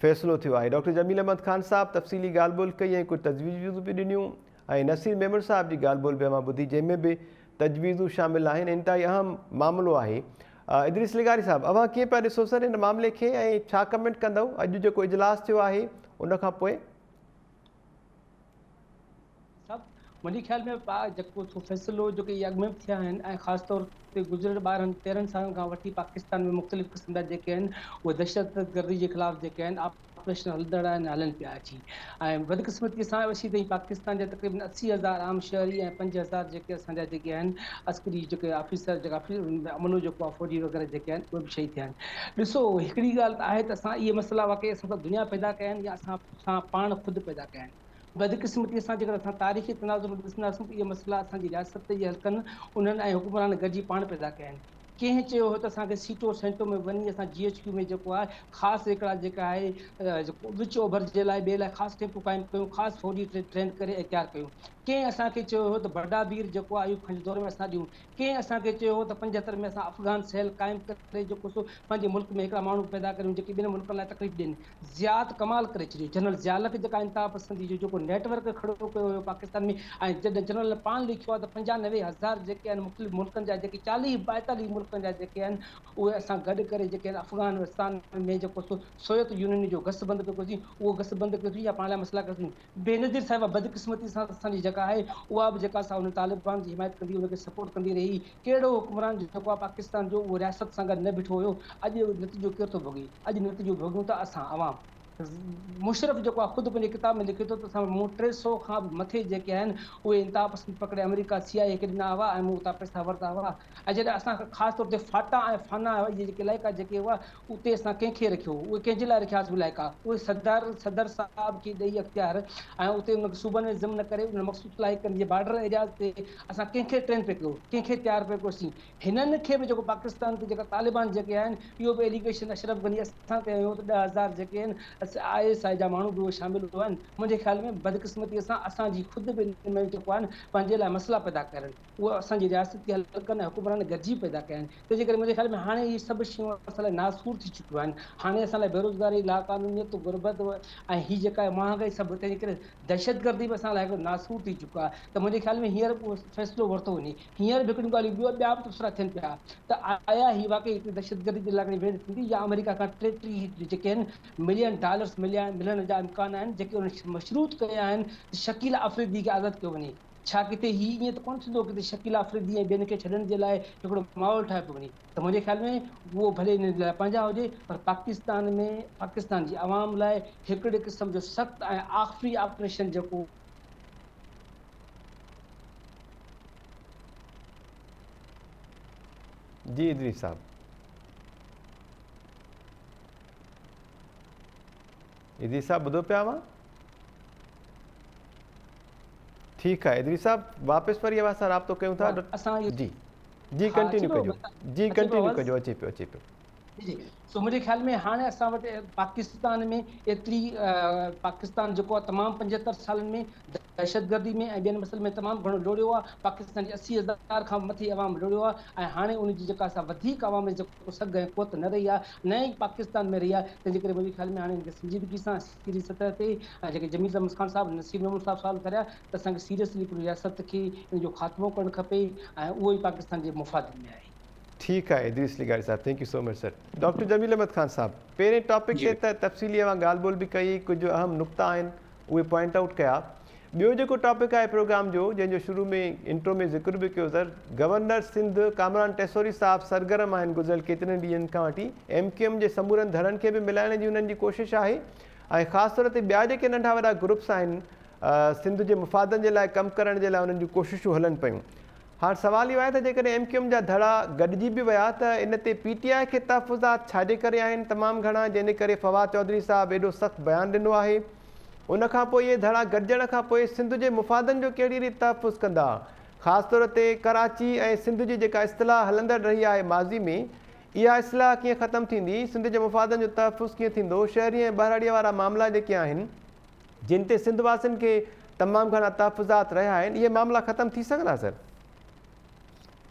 Speaker 1: फ़ैसिलो थियो आहे। डॉक्टर जमील अहमद ख़ान साहब तफ़सीली ॻाल्हि ॿोल कई ऐं कुझु तजवीज़ूं बि ॾिनियूं, ऐं नसीर मेमन साहब जी ॻाल्हि ॿोल बि मां ॿुधी जंहिंमें बि तजवीज़ूं शामिल आहिनि। इंतिहाई अहम मामिलो आहे। इदरीस लिगारी साहब, अवां कीअं पिया ॾिसो सर इन मामले खे ऐं छा कमेंट कंदव अॼु जेको इजलास थियो आहे उन खां पोइ?
Speaker 5: सभु मुंहिंजे ख़्याल में जेको फ़ैसिलो जेके इहे अॻु में बि थिया आहिनि ऐं ख़ासि तौर ते गुज़िरियल 12-13 सालनि खां वठी पाकिस्तान में मुख़्तलिफ़ क़िस्म जा जेके आहिनि उहे दहशतगर्दी जे ख़िलाफ़ु जेके आहिनि ऑपरेशन हलंदड़ आहिनि, हलनि पिया अची। ऐं बदक़िस्मतीअ सां अची ताईं पाकिस्तान जा तक़रीबन 80,000 आम शहरी ऐं 5,000 जेके असांजा जेके आहिनि अस्करी जेके ऑफिसर जेका अमलो जेको आहे फ़ौजी वग़ैरह जेके आहिनि उहे बि शहीद थिया आहिनि। ॾिसो हिकिड़ी ॻाल्हि त आहे त असां इहे मसइला वाक़ई असां त दुनिया पैदा कया आहिनि या असां पाण ख़ुदि पैदा कया आहिनि। बदक़िस्मतीअ सां जेकर असां तारीख़ी तनाज़ुर ॾिसंदासीं त इहे मसइला असांजी रियासत जे हल्कनि उन्हनि ऐं हुकुमरान गॾिजी पाण पैदा कया आहिनि। कंहिं चयो हो त असांखे सीटो सेंटो में वञी असां GHQ में जेको आहे ख़ासि हिकिड़ा जेका आहे जेको विच ओभर जे लाइ ॿिए लाइ ख़ासि कैंपूं क़ाइमु कयूं, ख़ासि फ़ौजी ट्रेन करे ऐं तयारु कयूं। कंहिं असांखे चयो हो त बडाबीर जेको आहे अयूब खान जे दौर में असां ॾियूं। कंहिं असांखे चयो हो त 75 में असां अफ़गान सेल क़ाइमु करे जेको सो पंहिंजे मुल्क में हिकिड़ा माण्हू पैदा करियूं जेके ॿियनि मुल्कनि लाइ तकलीफ़ ॾियनि। ज़ियात कमाल करे छॾियो। जनरल ज़िया खे जेका इंतिहा पसंदी जो जेको नेटवर्क खड़ो कयो हुयो पाकिस्तान में ऐं जॾहिं जनरल पाण लिखियो आहे त 95,000 जेके आहिनि मुख़्तलिफ़ मुल्कनि जा जेके 40-42 मुल्कनि जा जेके आहिनि उहे असां गॾु करे जेके आहिनि अफ़गानिस्तान में जेको सो सोवियत यूनियन जो गसबंद पियो कयोसीं, उहो गसबंद कयोसीं या पाण लाइ मसइला कयोसीं। बेनज़ीर साहिबा बदक़िस्मती सां असांजी जेका आहे उहा बि जेका असां उन तालिबान जी हिमायत कंदी उनखे सपोर्ट कंदी रही। कहिड़ो हुकुमरान जेको आहे पाकिस्तान जो उहो रियासत सां गॾु न बीठो हुयो। अॼु नतीजो केरु थो भोॻे? अॼु नतीजो भोॻियूं था असां आवाम। मुशरफ जेको आहे ख़ुदि पंहिंजी किताब में लिखे थो त असां मूं 300 खां बि मथे जेके आहिनि उहे इंतिहा पसंद पकड़े अमेरिका CIA खे ॾिना हुआ ऐं मूं उतां पैसा वरिता हुआ। ऐं जॾहिं असां ख़ासि तौर ते फाटा ऐं फाना इहे जेके इलाइक़ा जेके हुआ उते असां कंहिंखे रखियो, उहे कंहिंजे लाइ रखियासीं इलाइक़ा? उहे सदर साहिब खे ॾेई अख़्तियार ऐं उते उन सूबनि में ज़िम न करे उन मख़सूस इलाइक़नि जे बॉर्डर एरियाज़ ते असां कंहिंखे ट्रेन पिया कयो, कंहिंखे तयारु पिया कयोसीं। हिननि खे बि जेको पाकिस्तान ते जेका तालिबान जेके आहिनि इहो बि एलिगेशन अशरफ गनी असां ते आहियूं त 10,000 जेके आहिनि ISI जा माण्हू बि उहे शामिल आहिनि। मुंहिंजे ख़्याल में बदक़िस्मतीअ सां असांजी ख़ुदि बि में जेको आहे पंहिंजे लाइ मसइला पैदा कनि उहे असांजी रियासती हल्कनि ऐं हुकुमरान गॾिजी पैदा कया आहिनि। तंहिंजे करे मुंहिंजे ख़्याल में हाणे इहे सभु शयूं असां लाइ नासूर थी चुकियूं आहिनि। हाणे असां लाइ बेरोज़गारी, लाक़ानूनियत, गुरबत ऐं हीअ जेका आहे महांगाई सभु, तंहिंजे करे दहशतगर्दी बि असां लाइ हिकिड़ो नासूर थी चुको आहे। त मुंहिंजे ख़्याल में हींअर उहो फ़ैसिलो वरितो वञे। हींअर बि हिकिड़ियूं ॻाल्हियूं ॿिया बि तबसरा थियनि पिया त आया ही वाक़ई हिकिड़ी दहशतगर्दी जे लाइ भेट थींदी या अमेरिका खां 33 जेके आहिनि $मिलियन मिलण जा इम्कान आहिनि जेके उन मशरूत कया आहिनि शकील अफ़रीदी खे आज़ादु कयो वञे। छा किथे हीअ ईअं त कोन थींदो किथे शकील अफ़रीदी ऐं ॿियनि खे छॾण जे लाइ हिकिड़ो माहौल ठाहे पियो वञे? त मुंहिंजे ख़्याल में उहो भले इन लाइ पंहिंजा हुजे पर पाकिस्तान जी आवाम लाइ हिकिड़े क़िस्म जो सख़्तु ऐं आख़िरी ऑपरेशन जेको
Speaker 1: जी इदरीस साहब। इदरीस साहब ॿुधो पिया मां? ठीकु आहे इदरीस साहब, वापसि वरी असां सां राब्तो कयूं था। जी कंटिन्यू कजो, जी कंटिन्यू कजो, अचे पियो।
Speaker 5: जी सो मुंहिंजे ख़्याल में हाणे असां वटि पाकिस्तान में एतिरी पाकिस्तान जेको आहे तमामु 75 सालनि में दहशतगर्दी में ऐं ॿियनि मसइलनि में तमामु घणो लोड़ियो आहे। पाकिस्तान जी 80,000 खां मथे आवाम लोड़ियो आहे ऐं हाणे उनजी जेका असां वधीक आवाम में जेको सघ ऐं क़ुवत न रही आहे, न ई पाकिस्तान में रही आहे। तंहिंजे करे मुंहिंजे ख़्याल में हाणे हिनखे संजीदगी सां सीरी सतह ते ऐं जेके जमील अहमद ख़ान साहिबु, नसीब महमूद साहिबु सवाल करिया त असांखे सीरियसली हिकिड़ी रियासत खे इन जो ख़ात्मो करणु खपे ऐं उहो ई पाकिस्तान जे मुफ़ाद में आहे।
Speaker 1: ठीकु आहे इदरीस लिगारी साहब, thank you so much sir. Doctor Jameel Ahmed Khan साहब, पहिरें टॉपिक ते त तफ़सीली ॻाल्हि ॿोल बि कई, कुझु अहम नुक़्ता आहिनि उहे पॉइंट आउट कया। ॿियो जेको टॉपिक आहे प्रोग्राम जो, जंहिंजो शुरू में इंट्रो में ज़िक्र बि कयो सर, गवर्नर सिंध कामरान टेसोरी साहिबु सरगर्म आहिनि गुज़िरियल केतिरनि ॾींहंनि खां वठी। MQM जे समूरनि धड़नि खे बि मिलाइण जी उन्हनि जी कोशिशि आहे ऐं ख़ासि तौर ते ॿिया जेके नंढा वॾा ग्रुप्स आहिनि सिंध जे मुफ़ादनि जे लाइ कमु करण जे लाइ उन्हनि जूं कोशिशूं हलनि पियूं। हाणे सुवाल इहो आहे त जेकॾहिं MQM जा धड़ा गॾिजी बि विया त इन ते PTI खे तहफ़ुज़ात छाजे करे आहिनि तमामु घणा, जंहिं करे फवाद चौधरी साहिबु एॾो सख़्तु बयानु ॾिनो आहे। उनखां पोइ इहे धड़ा गॾिजण खां पोइ सिंध जे मुफ़ादनि जो कहिड़ी रीति तहफ़ुज़ कंदा, ख़ासि तौर ते कराची ऐं सिंध जी जेका इस्तिलाह हलंदड़ रही आहे माज़ी में, इहा इस्तिलाह कीअं ख़तमु थींदी, सिंध जे मुफ़ादनि जो तहफ़ुज़ कीअं थींदो, शहरी ऐं बहिराड़ीअ वारा मामला जेके आहिनि जिन ते सिंध वासियुनि खे तमामु घणा तहफ़ुज़ात रहिया आहिनि, इहे मामला ख़तमु थी सघंदा सर?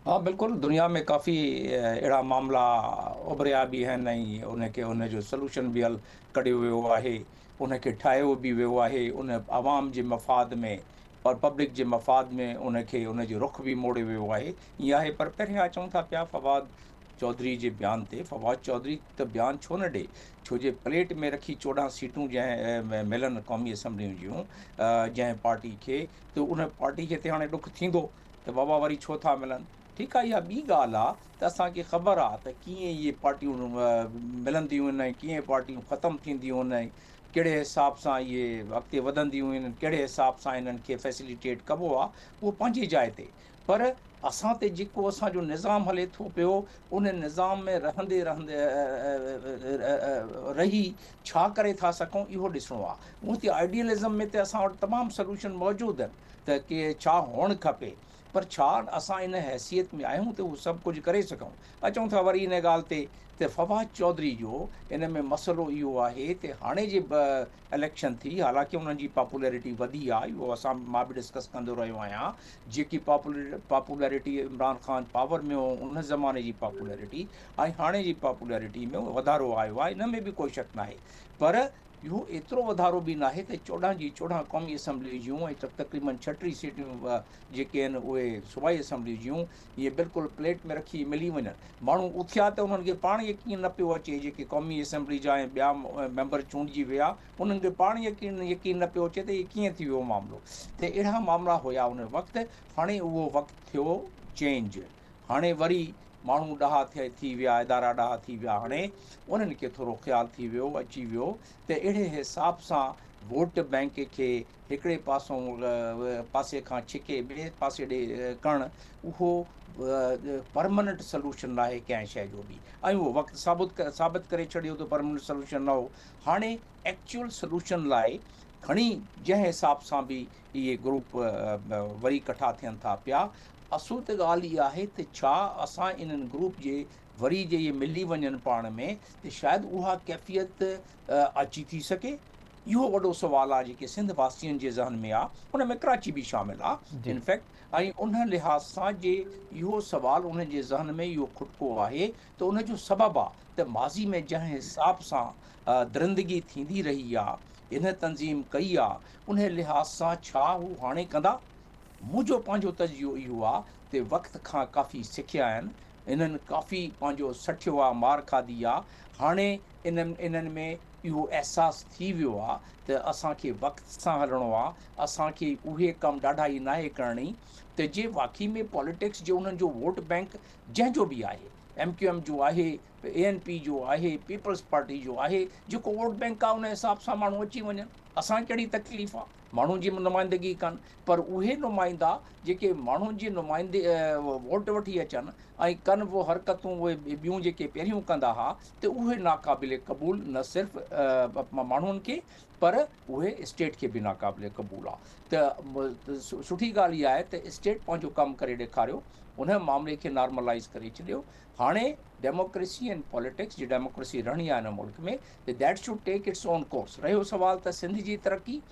Speaker 3: हाँ बिल्कुलु, दुनिया में काफ़ी अहिड़ा मामला उभरिया बि आहिनि ऐं उनखे उनजो सलूशन बि हल कढियो वियो आहे, उनखे ठाहियो बि वियो आहे उन आवाम जे मफ़ाद में और पब्लिक जे मफ़ाद में उनखे उनजो रुख बि मोड़ियो वियो आहे। ईअं आहे पर पहिरियां चऊं था पिया फवाद चौधरी जे बयान ते। फवाद चौधरी त बयान छो न ॾे, छो जे प्लेट में रखी 14 सीटूं जंहिं मिलनि क़ौमी असम्बलियूं जूं जंहिं पार्टी खे, त उन पार्टी खे त हाणे ॾुख थींदो त बाबा वरी छो था मिलनि। ठीकु आहे, इहा ॿी ॻाल्हि आहे त असांखे ख़बर आहे त कीअं इहे पार्टियूं मिलंदियूं आहिनि, कीअं पार्टियूं ख़तमु थींदियूं आहिनि, कहिड़े हिसाब सां इहे अॻिते वधंदियूं आहिनि, कहिड़े हिसाब सां इन्हनि खे फैसिलिटेट कबो आहे, उहो पंहिंजी जाइ ते। पर असां ते जेको असांजो निज़ाम हले थो पियो, उन निज़ाम में रहंदे रही छा करे था सघूं, इहो ॾिसणो आहे। हूअं त आइडियलिज़म में त असां वटि तमामु सोल्यूशन मौजूदु आहिनि त के छा हुअणु खपे, पर छा असां इन हैसियत में आहियूं त उहो सभु कुझु करे सघूं। अचूं था वरी इन ॻाल्हि ते त फवाद चौधरी जो इन में मसइलो इहो आहे त हाणे जे इलेक्शन थी, हालांकि उन्हनि जी पॉपुलैरिटी वधी आहे, इहो मां बि डिस्कस कंदो रहियो आहियां। जेकी पॉपुलैरिटी इमरान ख़ान पावर में हो उन ज़माने जी पॉपुलैरिटी ऐं हाणे जी पॉपुलैरिटी में वधारो आयो आहे, इन में बि कोई शक न आहे। पर इहो एतिरो वधारो बि न आहे त 14 जी 14 क़ौमी असम्बली जूं ऐं तक़रीबन 36 सीटियूं जेके आहिनि उहे सूबाई असम्बली जूं, इहे बिल्कुलु प्लेट में रखी मिली वञनि। माण्हू उथिया त उन्हनि खे पाण यकीन न पियो अचे, जेके क़ौमी असम्बली जा ऐं ॿिया मेंबर चूंडिजी विया, उन्हनि खे पाण यकीन न पियो अचे त इहे कीअं थी वियो मामिलो। त अहिड़ा मामला हुया उन वक़्तु। हाणे उहो वक़्तु थियो चेंज, हाणे वरी माण्हू ॾाहा थी विया, इदारा ॾाहा थी विया, हाणे उन्हनि खे थोरो ख़्यालु थी वियो, अची वियो त अहिड़े हिसाब सां वोट बैंक खे हिकिड़े पासे खां छिके ॿिए पासे ॾे करणु, उहो परमानेंट सल्यूशन न आहे कंहिं शइ जो बि, ऐं उहो वक़्तु साबित करे छॾियो त परमानेंट सल्यूशन न हो। हाणे एक्चुअल सल्यूशन लाइ खणी जंहिं हिसाब सां बि इहे ग्रुप वरी इकट्ठा थियनि था पिया, असुल त ॻाल्हि इहा आहे त छा असां इन्हनि ग्रुप जे वरी जे इहे मिली वञनि पाण में त शायदि उहा कैफ़ियत अची थी सघे। इहो वॾो सुवालु आहे जेके सिंध वासियुनि जे ज़हन में आहे, हुन में कराची बि शामिलु आहे इनफैक्ट। ऐं उन लिहाज़ सां जे इहो सुवालु उन जे ज़हन में इहो खुटको आहे त उनजो सबबु आहे त माज़ी में जंहिं हिसाब सां दरिंदगी थींदी रही आहे, इन तंज़ीम कई आहे, उन लिहाज़ सां छा हू हाणे कंदा। मुंहिंजो पंहिंजो तजुर्बो इहो आहे त वक़्त खां काफ़ी सिखिया आहिनि, इन्हनि काफ़ी पंहिंजो सठियो आहे, मार खाधी आहे। हाणे इन्हनि में इहो अहसासु थी वियो आहे त असांखे वक़्त सां हलणो आहे, असांखे उहे कमु ॾाढा ई नाहे करणी त जे वाक़ई में पॉलिटिक्स जो उन्हनि जो वोट बैंक जंहिंजो बि आहे, MQM जो आहे, ANP जो आहे, पीपल्स पार्टी जो आहे, जेको वोट बैंक आहे उन हिसाब सां माण्हू अची वञनि। असांखे कहिड़ी तकलीफ़ आहे, माण्हुनि जी नुमाइंदगी कनि, पर उहे नुमाइंदा जेके माण्हुनि जी वोट वठी अचनि ऐं कनि वो हरकतूं उहे ॿियूं जेके पहिरियों कंदा हुआ, त उहे नाक़ाबिले क़बूल न सिर्फ़ु माण्हुनि खे, पर उहे स्टेट खे बि नाक़ाबिले क़बूल आहे। त सुठी ॻाल्हि इहा आहे त स्टेट पंहिंजो कमु करे ॾेखारियो, उन मामले खे नॉर्मलाइज़ करे छॾियो। हाणे डेमोक्रेसी एंड पॉलिटिक्स, जी डेमोक्रेसी रहणी आहे हिन मुल्क में, त that should take its own course. रहियो सुवाल त सिंध जी तरक़ी,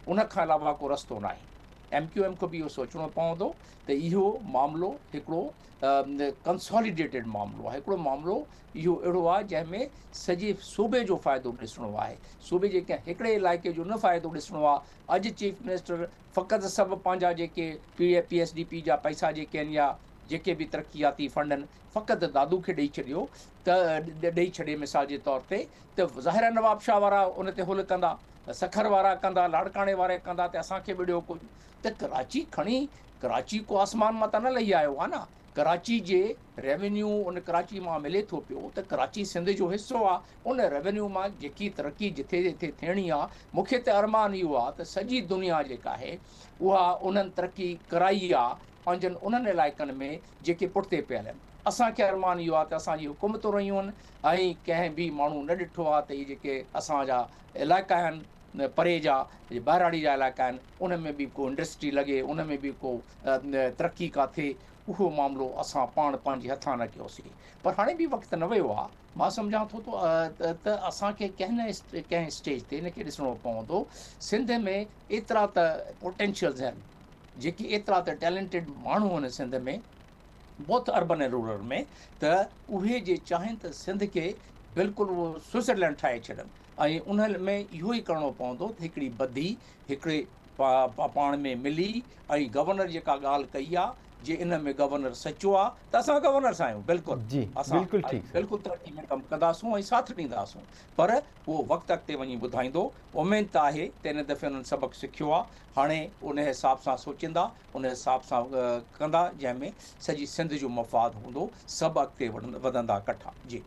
Speaker 3: उन खां अलावा को रस्तो न आहे। MQM को बि इहो सोचणो पवंदो त इहो मामिलो हिकिड़ो कंसोलिडेटेड मामिलो आहे, हिकिड़ो मामिलो इहो अहिड़ो आहे जंहिंमें सॼे सूबे जो फ़ाइदो ॾिसणो आहे, सूबे जे कंहिं हिकिड़े इलाइक़े जो न फ़ाइदो ॾिसणो आहे। अॼु चीफ मिनिस्टर फ़क़ति सभु पंहिंजा जेके PSDP जा पैसा जेके आहिनि या जेके बि तरक़ियाती फंड आहिनि, फ़क़ति दादू खे ॾेई छॾियो, त ॾेई छॾे मिसाल जे तौर ते, त ज़ाहिर नवाब शाह वारा उन ते हुल कंदा, सखर वारा कंदा, लाड़काणे वारे कंदा, त असांखे बि ॾियो कुझु। त कराची खणी, कराची को आसमान मां त न लही आयो आहे न, कराची जे रेवेन्यू उन कराची मां मिले थो पियो, त कराची सिंध जो हिसो आहे। उन रेवेन्यू मां जेकी तरक़ी जिथे जिथे थियणी आहे, मूंखे त अरमान इहो आहे त सॼी दुनिया जेका आहे उहा उन्हनि तरक़ी कराई आहे पंहिंजनि उन्हनि इलाइक़नि में जेके पुठिते पियल आहिनि। असांखे अरमान इहो आहे त असांजी हुकूमतूं रहियूं आहिनि ऐं कंहिं बि माण्हू न ॾिठो आहे त इहे जेके असांजा इलाइक़ा आहिनि परे जा, ॿाहिराड़ी जा इलाइक़ा आहिनि, उन में बि को इंडस्ट्री लॻे, उन में बि को तरक़ी का थिए। उहो मामिलो असां पाण पंहिंजे हथां न कयोसीं, पर हाणे बि वक़्तु न वियो आहे। मां सम्झां थो त असांखे कंहिं स्टेज ते इनखे ॾिसणो पवंदो। सिंध में एतिरा त पोटेंशियल्स आहिनि, जेके एतिरा त टैलेंटेड माण्हू आहिनि सिंध में, बोथ अर्बन ऐं रूरल में, त उहे जे चाहिनि त सिंध खे बिल्कुलु उहो स्विट्ज़रलैंड ठाहे छॾनि। ऐं उन में इहो ई करिणो पवंदो त हिकिड़ी ॿधी, हिकिड़े पाण में मिली, ऐं गवर्नर जेका ॻाल्हि कई आहे जे इन में गवर्नर सचो आहे त असां गवर्नर सां आहियूं बिल्कुलु
Speaker 1: जी,
Speaker 3: असां
Speaker 1: बिल्कुलु ठीकु सर।
Speaker 3: बिल्कुलु तरक़ी में कमु कंदासूं ऐं साथ ॾींदासूं पर उहो वक़्तु अॻिते वञी ॿुधाईंदो उमेद त आहे त इन दफ़े उन्हनि सबक़ु सिखियो आहे हाणे उन हिसाब सां सोचींदा उन हिसाब सां कंदा जंहिंमें सॼी सिंध जो मफ़ाद हूंदो सभु अॻिते वधंदा इकठा जी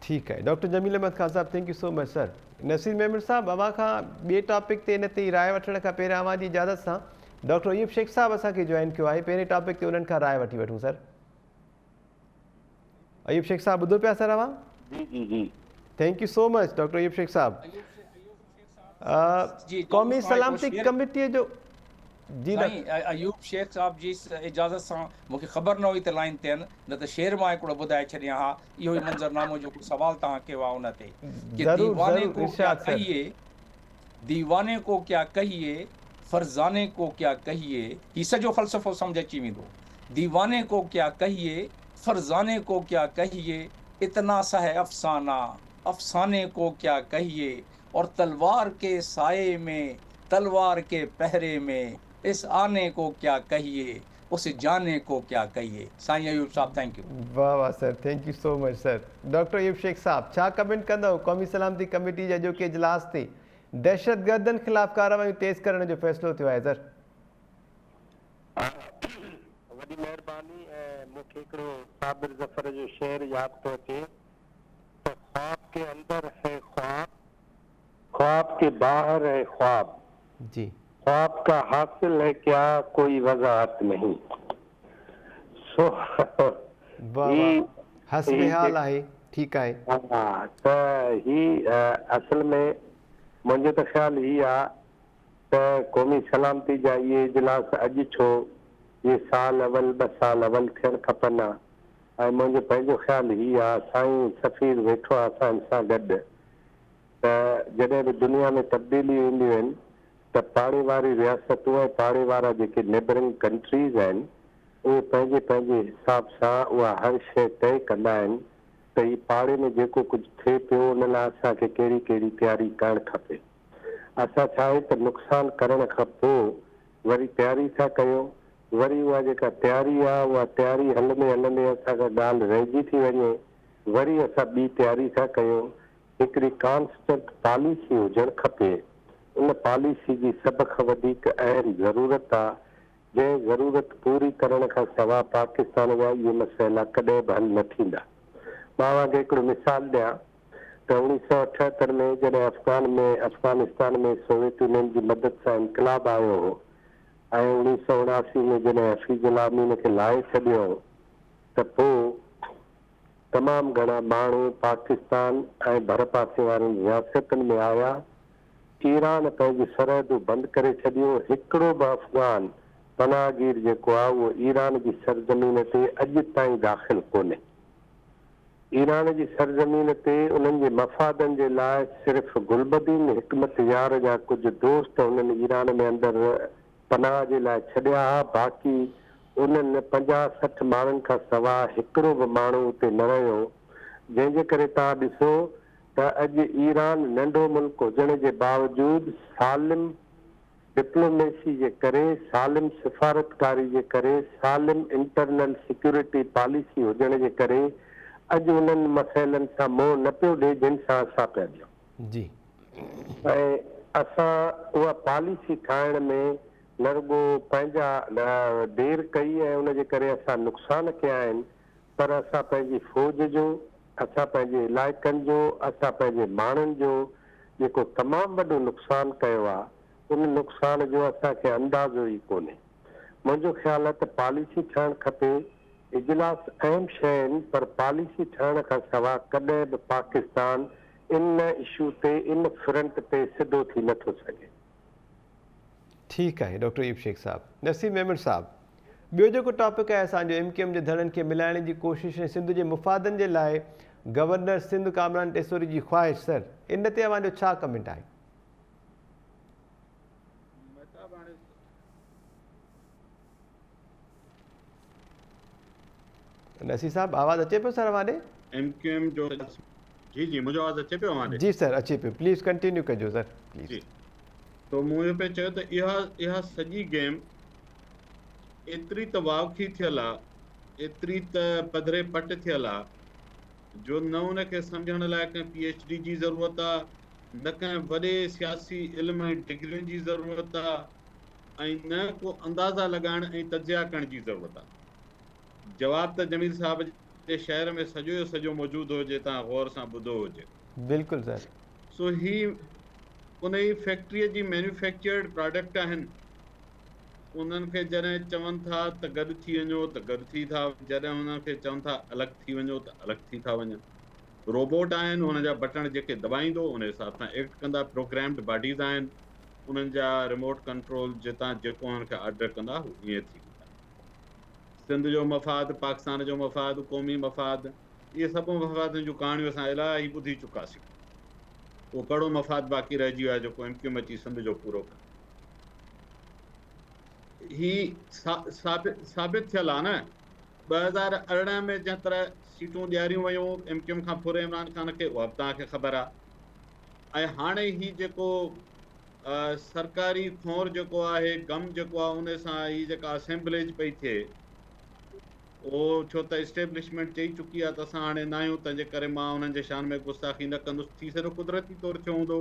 Speaker 1: ठीकु आहे doctor Jameel Ahmed Khan Sahib thank you so much sir. Naseer Memon साहब अवां खां ॿिए टॉपिक ते इन ते राय वठण खां पहिरियों अवां जी इजाज़त सां डॉक्टर अयूब शेख साहब असांखे जॉइन कयो आहे पहिरें टॉपिक ते उन्हनि खां राय वठी वठूं सर। अयूब शेख साहब ॿुधो पिया सर अवां?
Speaker 6: जी जी जी
Speaker 1: thank you so much doctor Ayub Shaikh साहब।
Speaker 3: जी
Speaker 1: क़ौमी सलामती कमेटीअ जो जी
Speaker 3: साईं अयूब शेख साहब जी इजाज़त सां मूंखे ख़बर न हुई त लाइन ते आहिनि न त शेर मां हिकिड़ो ॿुधाए छॾियां हा इहो ई मंज़रनामो जेको सुवाल तव्हां कयो आहे उन ते कि
Speaker 1: ज़रूरु,
Speaker 3: दीवाने
Speaker 1: ज़रूरु,
Speaker 3: को क्या
Speaker 1: इरशाद सर।
Speaker 3: कहिए दीवाने को क्या कहिए फरजाने को क्या कहिए ही सॼो फ़लसफ़ो सम्झ अची वेंदो दीवाने को क्या कहिए फरजाने को क्या कहिए इतना सा है अफसाना अफसाने को क्या कहिए और तलवार के साए में तलवार के पहरे में इस आने को क्या कहिए उस जाने को क्या कहिए साईं अयूब साहब थैंक यू
Speaker 1: वाह वाह sir thank you so much sir. Doctor Ayub Shaikh साहब छा कमेंट कंदव क़ौमी सलामती कमेटी जे अॼोके इजलास ते दहशतगर्दनि ख़िलाफ़ कार्रवाई तेज़ करण जो फ़ैसिलो थियो आहे सर?
Speaker 6: वॾी महिरबानी ऐं मूंखे हिकिड़ो साबिर ज़फ़र जो शेर यादि थो अचे त ख्वाब के अंदर है ख्वाब ख्वाब के बाहर है ख्वाब
Speaker 1: जी
Speaker 6: ख्वाब का हासिल है क्या कोई वज़ाहत नहीं सो
Speaker 1: वाह वाह हस्बे हाल आहे ठीकु आहे।
Speaker 6: हा त ही असल में मुंहिंजो त ख़्यालु ही आहे त क़ौमी सलामती जा इहे इजलास अॼु छो इहे साल अवल 2 साल अवल थियणु खपनि हा ऐं मुंहिंजो पंहिंजो ख़्यालु ही आहे साईं सफ़ीर वेठो आहे असां सां गॾु त जॾहिं बि दुनिया में तब्दीलियूं ईंदियूं आहिनि त पाड़े वारी रियासतूं ऐं पाड़े वारा जेके नेबरिंग कंट्रीज़ आहिनि उहे पंहिंजे पंहिंजे हिसाब सां उहा हर शइ तइ कंदा आहिनि त ही पाड़े में जेको कुझु थिए पियो उन लाइ असांखे कहिड़ी कहिड़ी तयारी करणु खपे असां छा आहे त नुक़सानु करण खां पोइ वरी तयारी था कयूं वरी उहा जेका तयारी आहे उहा तयारी हलंदे हलंदे असांखां ॻाल्हि रहिजी थी वञे वरी असां ॿी तयारी था कयूं हिकिड़ी कॉन्स्टेंट पॉलिसी हुजणु खपे उन पॉलिसी जी सभ खां वधीक अहम ज़रूरत आहे जंहिं ज़रूरत पूरी करण खां सवाइ पाकिस्तान जा इहे मसइला कॾहिं बि हल न थींदा। मां तव्हांखे हिकिड़ो मिसाल ॾियां त 1978 में जॾहिं अफ़गानिस्तान में सोवियत यूनियन जी मदद सां इनकलाब आयो हो ऐं 1979 में जॾहिं हफ़ीज़ुल आमीन खे लाहे छॾियो त पोइ तमामु घणा माण्हू पाकिस्तान ऐं भर पासे वारनि रियासतनि में आया ईरान पंहिंजी सरहदूं बंदि करे छॾियो हिकिड़ो बि अफ़गान पनाहगीर जेको आहे उहो ईरान जी सरज़मीन ते अॼु ताईं दाख़िल कोन्हे ईरान जी सरज़मीन ते उन्हनि जे मफ़ादनि जे लाइ सिर्फ़ु गुलबदीन हिकमत यार जा कुझु दोस्त उन्हनि ईरान में अंदरि पनाह जे लाइ छॾिया हुआ बाक़ी उन्हनि 50-60 माण्हुनि खां सवाइ हिकिड़ो बि माण्हू उते न रहियो जंहिंजे करे तव्हां ॾिसो त अॼु ईरान नंढो मुल्क हुजण जे बावजूदि सालिम डिप्लोमेसी जे करे सालिम सिफ़ारतकारी जे करे सालिम इंटरनल सिक्योरिटी पॉलिसी हुजण जे करे अॼु उन्हनि मसइलनि सां मोह न पियो ॾिए जिन सां असां पिया ॾियूं
Speaker 1: जी
Speaker 6: ऐं असां उहा पॉलिसी ठाहिण में न रुॻो पंहिंजा देरि कई ऐं उनजे करे असां नुक़सान कया आहिनि पर असां पंहिंजी फ़ौज जो असां पंहिंजे इलाइक़नि जो असां पंहिंजे माण्हुनि जो जेको तमामु वॾो नुक़सानु कयो आहे उन नुक़सान जो असांखे अंदाज़ो ई कोन्हे मुंहिंजो ख़्यालु आहे त पॉलिसी ठहणु खपे इजलास अहम शइ आहिनि पर पॉलिसी ठहण खां सवाइ कॾहिं बि पाकिस्तान इन इशू ते इन फ्रंट ते सिधो थी नथो सघे।
Speaker 1: ठीकु आहे डॉक्टर अयूब शेख साहब। नसीम मेमन साहब ॿियो जेको टॉपिक आहे असांजो MQM जे धड़नि खे मिलाइण जी कोशिशि ऐं सिंध जे मुफ़ादनि जे लाइ गवर्नर सिंध कामरान टेसोरी जी ख़्वाहिश सर इन ते अवांजो छा कमेंट आहे? नसीर साहब आवाज़ अचे पियो सर अवां ॾे?
Speaker 4: MQM जो जी जी मुंहिंजो आवाज़ अचे पियो अवां ॾे?
Speaker 1: जी सर अचे पियो प्लीज़ कंटिन्यू कजो सर प्लीज़।
Speaker 4: जी तो मूं इहो पिया चयो त इहा सॼी गेम एतिरी त वावखी थियल आहे, एतिरी त पधरे पट थियल आहे जो न उनखे सम्झण लाइ कंहिं PhD जी ज़रूरत आहे, न कंहिं वॾे सियासी इल्म ऐं डिग्रियुनि जी ज़रूरत आहे, ऐं न को अंदाज़ा लॻाइण ऐं तजिया करण जी ज़रूरत आहे। जवाब त जमील साहब जे शहर में सॼो जो सॼो मौजूदु हुजे, तव्हां गौर सां ॿुधो हुजे।
Speaker 1: बिल्कुलु सर।
Speaker 4: सो ही उन ई फैक्ट्रीअ जी मैन्युफैक्चर्ड प्रोडक्ट आहिनि। उन्हनि खे जॾहिं चवनि था त गॾु थी वञो त गॾु थी था, जॾहिं उन्हनि खे चवनि था अलॻि थी वञो त अलॻि थी था वञनि। रोबोट आहिनि, हुन जा बटण जेके दॿाईंदो उन हिसाब सां एक्ट कंदा। प्रोग्राम्ड बॉडीज़ आहिनि, उन्हनि जा रिमोट कंट्रोल जितां जेको उन्हनि खे ऑर्डर कंदा हू ईअं थी वेंदा। सिंध जो मफ़ाद, पाकिस्तान जो मफ़ाद, क़ौमी मफ़ाद, इहे सभु मफ़ादनि जूं कहाणियूं असां इलाही ॿुधी चुकासीं। उहो कहिड़ो मफ़ाद बाक़ी रहिजी वियो आहे जेको MQM अची सिंध जो पूरो करे। ही साबित थियल आहे न। 2018 में जंहिं तरह सीटूं ॾियारियूं वयूं MQM खां पूरे इमरान ख़ान खे, उहा बि तव्हांखे ख़बर आहे। ऐं हाणे ही जेको सरकारी खोर जेको आहे, गम जेको आहे, उन सां ही जेका असेंबलेज पई थिए, उहो छो त इस्टेब्लिशमेंट चई चुकी आहे त असां हाणे न आहियूं, तंहिंजे करे मां उन्हनि जे शान में गुस्ताखी न कंदुसि। थी सघे कुदरती तौरु थियो हूंदो।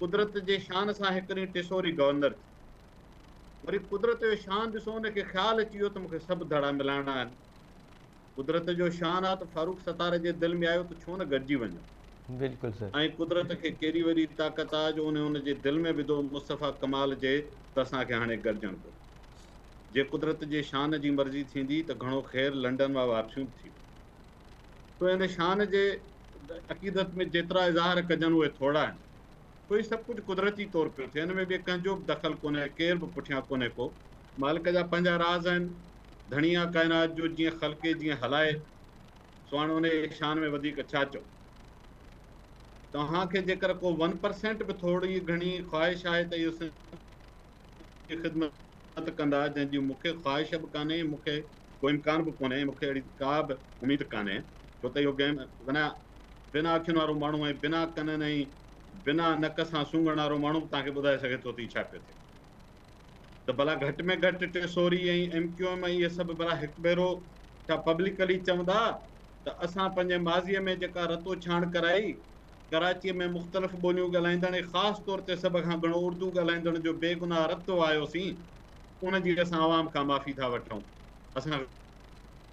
Speaker 4: कुदरत जे शान सां हिकिड़ी टिसोरी गवर्नर थी, वरी कुदरत जो शान ॾिसो, उनखे ख़्यालु अची वियो त मूंखे सभु धड़ा मिलाइणा आहिनि। कुदरत जो शान आहे त फारूक सतारे जे दिलि में आयो त छो न गॾिजी वञो।
Speaker 1: बिल्कुलु सर।
Speaker 4: ऐं कुदरत खे केॾी वॾी ताक़त आहे जो उनजे दिलि में विधो मुस्तफ़ा कमाल जे त असांखे हाणे गॾिजणु घुरिजे। जे कुदरत जे शान जी मर्ज़ी थींदी त घणो ख़ैरु लंडन मां वापसियूं थी। तो इन शान जे अक़ीदत में जेतिरा इज़हार कजनि उहे थोरा आहिनि। कोई सभु कुझु कुदरती तौरु पियो थिए, हिन में ॿिए कंहिंजो बि दख़ल कोन्हे, केर बि पुठियां कोन्हे को। मालिक जा पंहिंजा राज़ आहिनि। धणिया काइनात जो जीअं ख़लके जीअं हलाए, सो हाणे उन शान में वधीक छा चओ। तव्हांखे जेकर को 1% बि थोरी घणी ख़्वाहिश आहे त इहो ख़िदमत कंदा, जंहिंजी मूंखे ख़्वाहिश बि कान्हे, मूंखे को इम्कान बि कोन्हे, मूंखे अहिड़ी का बि उमेदु कान्हे, छो त इहो गेम बिना अखियुनि वारो माण्हू ऐं बिना कननि ऐं बिना नक सां सूंघण वारो माण्हू तव्हांखे ॿुधाए सघे थो त छा पियो थिए। त भला घटि में घटि टिसोरी ऐं MQM इहे सभु भला हिकु भेरो छा पब्लिकली चवंदा त असां पंहिंजे माज़ीअ में जेका रतो छाण कराई, कराचीअ में मुख़्तलिफ़ ॿोलियूं ॻाल्हाईंदड़ ऐं ख़ासि तौर ते सभ खां घणो उर्दू ॻाल्हाईंदड़ जो बेगुनाह रतो आयोसीं, उनजी असां आवाम खां माफ़ी था वठूं, असां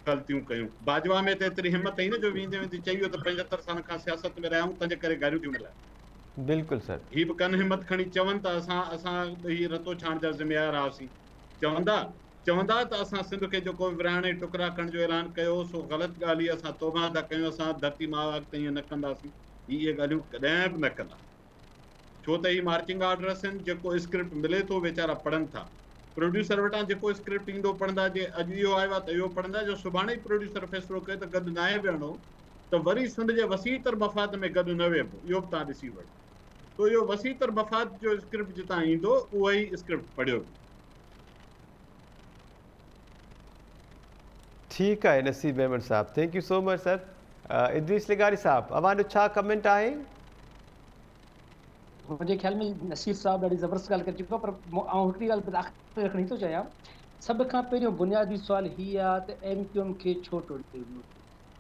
Speaker 4: ग़लतियूं कयूं। बाजवा में त एतिरी हिमत ई न जो वेंदे वेंदे चई वियो त 75 सालनि खां सियासत में रहिया आहियूं, तंहिंजे करे गारियूं थियूं मिलायूं।
Speaker 1: बिल्कुलु सर।
Speaker 4: ही बि कनि हिमत खणी चवनि त असां ही रतो छाण जा ज़िम्मेवार हुआसीं। चवंदा त असां सिंध खे जेको विरहाइण टुकड़ा करण जो ऐलान कयो सो ग़लति ॻाल्हि आहे, असां तौबा था कयूं, असां धरती माउ अॻिते ईअं न कंदासीं। इहे ॻाल्हियूं कॾहिं बि न कंदा, छो त ही मार्चिंग ऑर्डर्स आहिनि। जेको स्क्रिप्ट मिले थो वेचारा पढ़नि था। प्रोड्यूसर वटां जेको स्क्रिप्ट ईंदो पढ़ंदा, जे अॼु इहो आयो आहे त इहो पढ़ंदा, जो सुभाणे ई प्रोड्यूसर फ़ैसिलो कयो त गॾु न आहे विहणो, त वरी सिंध जे वसीतर मफ़ाद में गॾु न वेहबो। इहो बि तव्हां ॾिसी वठो। तो इहो वसीतर मफ़ाद जो स्क्रिप्ट जितां ईंदो, उहो ई स्क्रिप्ट पढ़ियो।
Speaker 1: ठीकु आहे नसीब अहमद साहब, thank you so much sir. Idrees लिगारी साहब, अवांजो छा कमेंट आहे?
Speaker 5: मुंहिंजे ख़्याल में नसीब साहब ॾाढी ज़बरदस्त ॻाल्हि करे चुको आहे, पर आउं हिकिड़ी ॻाल्हि आख़िर रखणी थो चाहियां। सभ खां पहिरियों बुनियादी सुवाल हीअ आहे त MQM खे छो टोड़ियो वियो?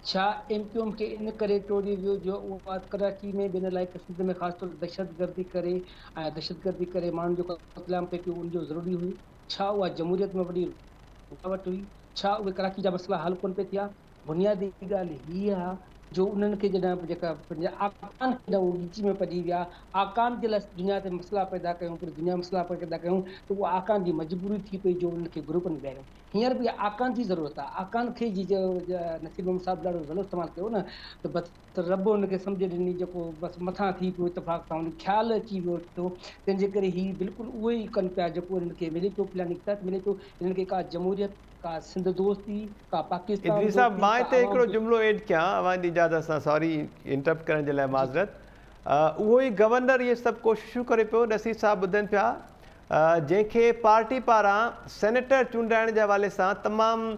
Speaker 5: छा MQM खे इन करे टोड़ियो वियो जो उहा कराची में ॿिन इलाइक़े सिंध में ख़ासि तौरु दहशतगर्दी करे ऐं दहशतगर्दी करे माण्हुनि जो क़त्लेआम पे पियो, उनजो ज़रूरी हुई? छा उहा जमहूरियत में वॾी रुकावट हुई? छा उहे कराची जा मसइला हल कोन पे थिया? बुनियादी ॻाल्हि हीअ आहे जो उन्हनि खे जॾहिं जेका पंहिंजा आकान खे ॻिची में पइजी विया, आकान जे लाइ दुनिया ते मसइला पैदा कयूं, पूरी दुनिया में मसइला पैदा कयूं, त उहा आकान जी मजबूरी थी पई जो उन्हनि खे ग्रुपनि में विहारियूं। हींअर बि आकान जी ज़रूरत आहे। आकान खे नसीब अहमद साहब ॾाढो ग़लति इस्तेमालु कयो न, त बसि रब हुनखे सम्झ ॾिनी, जेको बसि मथां थी पियो इतफ़ाक़ सां, हुन ख़्यालु अची वियो थियो, तंहिंजे करे हीउ बिल्कुलु उहो ई कनि पिया जेको हिननि खे मिले पियो, प्लानिंग तहत मिले पियो। हिननि खे का जमहूरियत, का सिंध दोस्ती, का पाकिस्तान
Speaker 1: इद्रीस साहब, मां हिते हिकिड़ो जुमिलो एड कयां अवांजी इजाज़त सां, सॉरी इंटरप्ट करण जे लाइ माज़रत। उहो ई गवर्नर इहे सभु कोशिशूं करे पियो, नसीब साहब ॿुधनि पिया, जंहिंखे पार्टी पारां सेनेटर चूंडाइण जे हवाले सां तमामु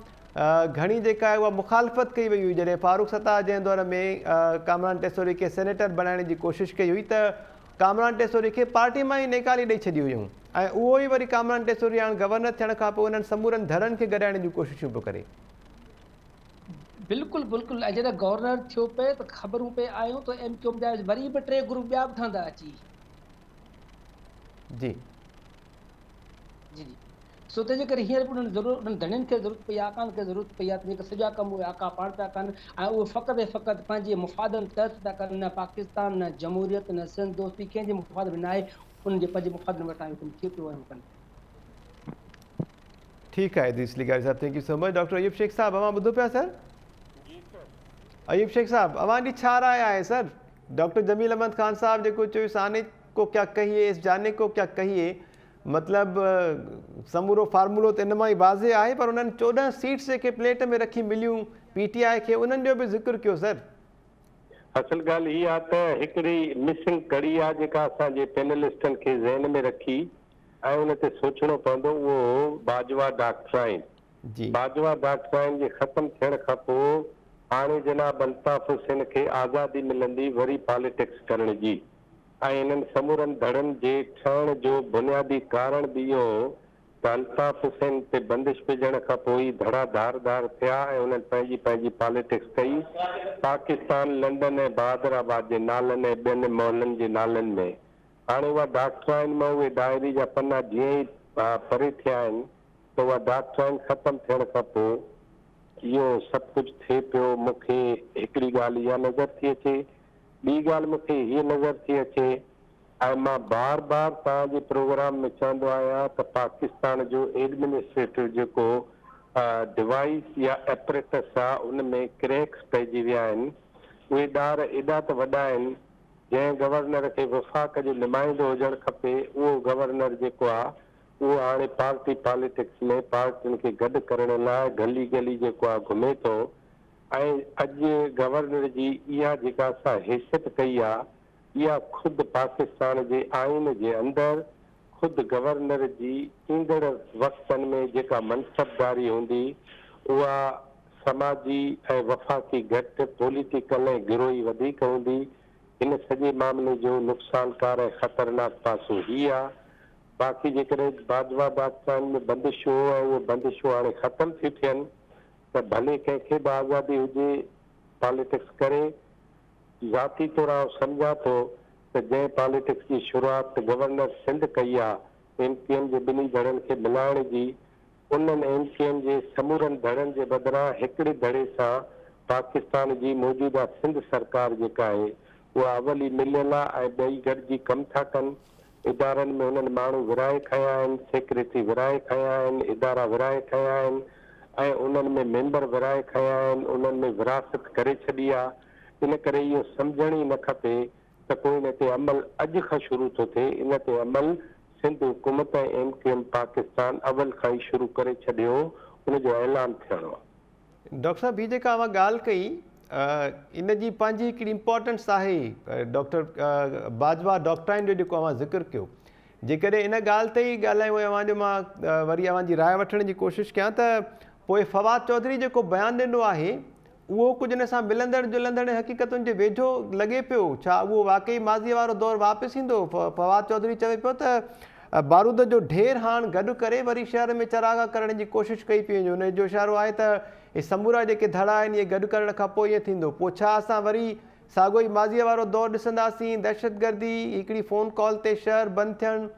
Speaker 1: घणी जेका आहे उहा मुखालफ़त कई वई हुई। जॾहिं फारूक सत्तार जंहिं दौर में कामरान टेसोरी खे सेनेटर बणाइण जी कोशिशि कई हुई, त कामरान टेसोरी खे पार्टी मां ई निकाली ॾेई छॾी हुयूं ऐं उहो ई वरी कामरान टेसोरी हाणे गवर्नर थियण खां पोइ उन्हनि समूरनि धड़नि खे गॾाइण जूं कोशिशूं पियो करे।
Speaker 5: बिल्कुलु बिल्कुलु, ऐं जॾहिं गवर्नर थियो पे त ख़बरूं पे आयूं त MQM जा वरी बि 3 ग्रुप ॿिया बि ठहंदा अची।
Speaker 1: जी
Speaker 5: जी जी, सो तंहिंजे करे हींअर बि उन्हनि उन्हनि धणियुनि खे ज़रूरत पई आहे, आकाउंट खे ज़रूरत पई आहे, जेके सॼा कम उहे आका पाण पिया कनि ऐं उहे फ़क़ति ऐं फ़क़ति पंहिंजे मुफ़ादनि तहत पिया कनि। न पाकिस्तान, न जमहूरियत, न सिंध दोस्ती, कंहिंजे मुफ़ाद में न आहे, उन्हनि जे पंहिंजे मुफ़ादनि वटां हुकुम थी पियो आहे कनि।
Speaker 1: ठीकु आहे इदरीस लिगारी साहब, thank you so much. Doctor Ayub Shaikh साहब, अवां ॿुधो पिया सर? अयूब शेख साहब, अवां ॾी छा राय आहे सर? डॉक्टर जमील अहमद खान साहब जेको चयो आने को क्या कहिए, इस जाने को क्या कहिए, मतलब समूरो फार्मूलो त इन मां ई वाज़े आहे, पर उन्हनि 14 सीट्स जेके प्लेट में रखी मिलियूं PTI खे, उन्हनि जो बि ज़िक्र कयो सर।
Speaker 6: असल ॻाल्हि हीअ आहे त हिकिड़ी मिसिंग कड़ी आहे जेका असांजे पैनलिस्टनि खे ज़हन में रखी ऐं उन ते सोचणो पवंदो, उहो बाजवा डॉक्ट्राइन। बाजवा डॉक्ट्राइन जे ख़तमु थियण खां पोइ हाणे जनाब अल्ताफ़ हुसैन खे आज़ादी मिलंदी वरी पॉलिटिक्स करण जी, ऐं इन्हनि समूरनि धड़नि जे ठहण जो बुनियादी कारण बि इहो त अल्ताफ़ हुसैन ते बंदिश विझण खां पोइ ई धड़ा धारदार थिया ऐं उन्हनि पंहिंजी पंहिंजी पॉलिटिक्स कई पाकिस्तान, लंडन ऐं बहादुराबाद जे नालनि ऐं ॿियनि मॉलनि जे नालनि में। हाणे उहा डॉक्ट्राइन मां उहे डायरी जा पन्ना जीअं ई परे थिया आहिनि त उहा डॉक्ट्राइन ख़तमु थियण खां पोइ इहो सभु कुझु थिए पियो। मूंखे हिकिड़ी ॻाल्हि इहा नज़र थी अचे, ॿी ॻाल्हि मूंखे हीअ नज़र थी अचे, ऐं मां बार बार तव्हांजे प्रोग्राम में चवंदो आहियां त पाकिस्तान जो एडमिनिस्ट्रेटिव जेको डिवाइस या एपरेटस आहे उन में क्रैक्स पइजी विया आहिनि। उहे ॾार एॾा त वॾा आहिनि, जंहिं गवर्नर खे वफ़ाक़ जो नुमाइंदो हुजणु खपे उहो गवर्नर जेको आहे उहो हाणे पार्टी पॉलिटिक्स में पार्टियुनि खे गॾु करण लाइ गली गली जेको आहे घुमे थो। ऐं अॼु गवर्नर जी इहा जेका असां हैसियत कई आहे इहा ख़ुदि पाकिस्तान जे आइन जे अंदरि ख़ुदि गवर्नर जी ईंदड़ वक़्तनि में जेका मनसबदारी हूंदी उहा समाजी ऐं वफ़ाक़ी घटि, पॉलिटिकल ऐं गिरोही वधीक हूंदी। इन सॼे मामले जो नुक़सानकार ऐं ख़तरनाक पासो हीअ आहे। बाक़ी जेकॾहिं बाजवा डॉक्ट्राइन में बंदिशूं ऐं उहे बंदिशूं हाणे ख़तमु थी थियनि त भले कंहिंखे बि आज़ादी हुजे पॉलिटिक्स करे। ज़ाती तौर सम्झां थो त जंहिं पॉलिटिक्स जी शुरूआति गवर्नर सिंध कई आहे MQM जे ॿिन्ही धड़नि खे मिलाइण जी, उन्हनि MQM जे समूरनि धड़नि जे बदिरां हिकिड़े धड़े सां पाकिस्तान जी मौजूदा सिंध सरकार जेका आहे उहा अवली मिलियल आहे ऐं ॿई गॾिजी कमु था कनि। इदारनि में उन्हनि माण्हू विराए खया आहिनि, सेक्रेटरी विराए खया आहिनि, इदारा विराए खया आहिनि ऐं उन्हनि में मेंबर विराए खया आहिनि, उन्हनि में विरासत करे छॾी आहे। इन करे इहो सम्झण ई न खपे त कोई इन ते अमल अॼु खां शुरू थो थिए। इन ते अमल सिंध हुकूमत ऐं MQM पाकिस्तान अवल खां ई शुरू करे छॾियो, उनजो ऐलान थियणो आहे।
Speaker 1: डॉक्टर साहब, हीअ जेका अवां ॻाल्हि कई इन जी पंहिंजी हिकिड़ी इम्पोर्टेंस आहे। डॉक्टर बाजवा डॉक्ट्राइन जो जेको अवां ज़िक्र कयो, जेकॾहिं इन ॻाल्हि ते ई ॻाल्हायूं अवां जो मां वरी अवां जी राय वठण जी कोशिशि कयां त पोइ फवाद चौधरी जेको बयानु ॾिनो आहे उहो कुझु इन सां मिलंदड़ जुलंदड़ हक़ीक़तुनि जे वेझो लॻे पियो। छा उहो वाक़ई माज़ीअ वारो दौरु वापसि ईंदो? फवाद चौधरी चवे पियो त बारूद जो ढेर हाणे गॾु करे वरी शहर में चरागा करण जी कोशिशि कई पई वञे। उन जो इशारो आहे त इहे समूरा जेके धड़ा आहिनि इहे गॾु करण खां पोइ ईअं थींदो। पोइ छा असां वरी साॻियो ई माज़ीअ वारो दौरु ॾिसंदासीं? दहशतगर्दी, हिकिड़ी फ़ोन कॉल ते शहर बंदि थियणु,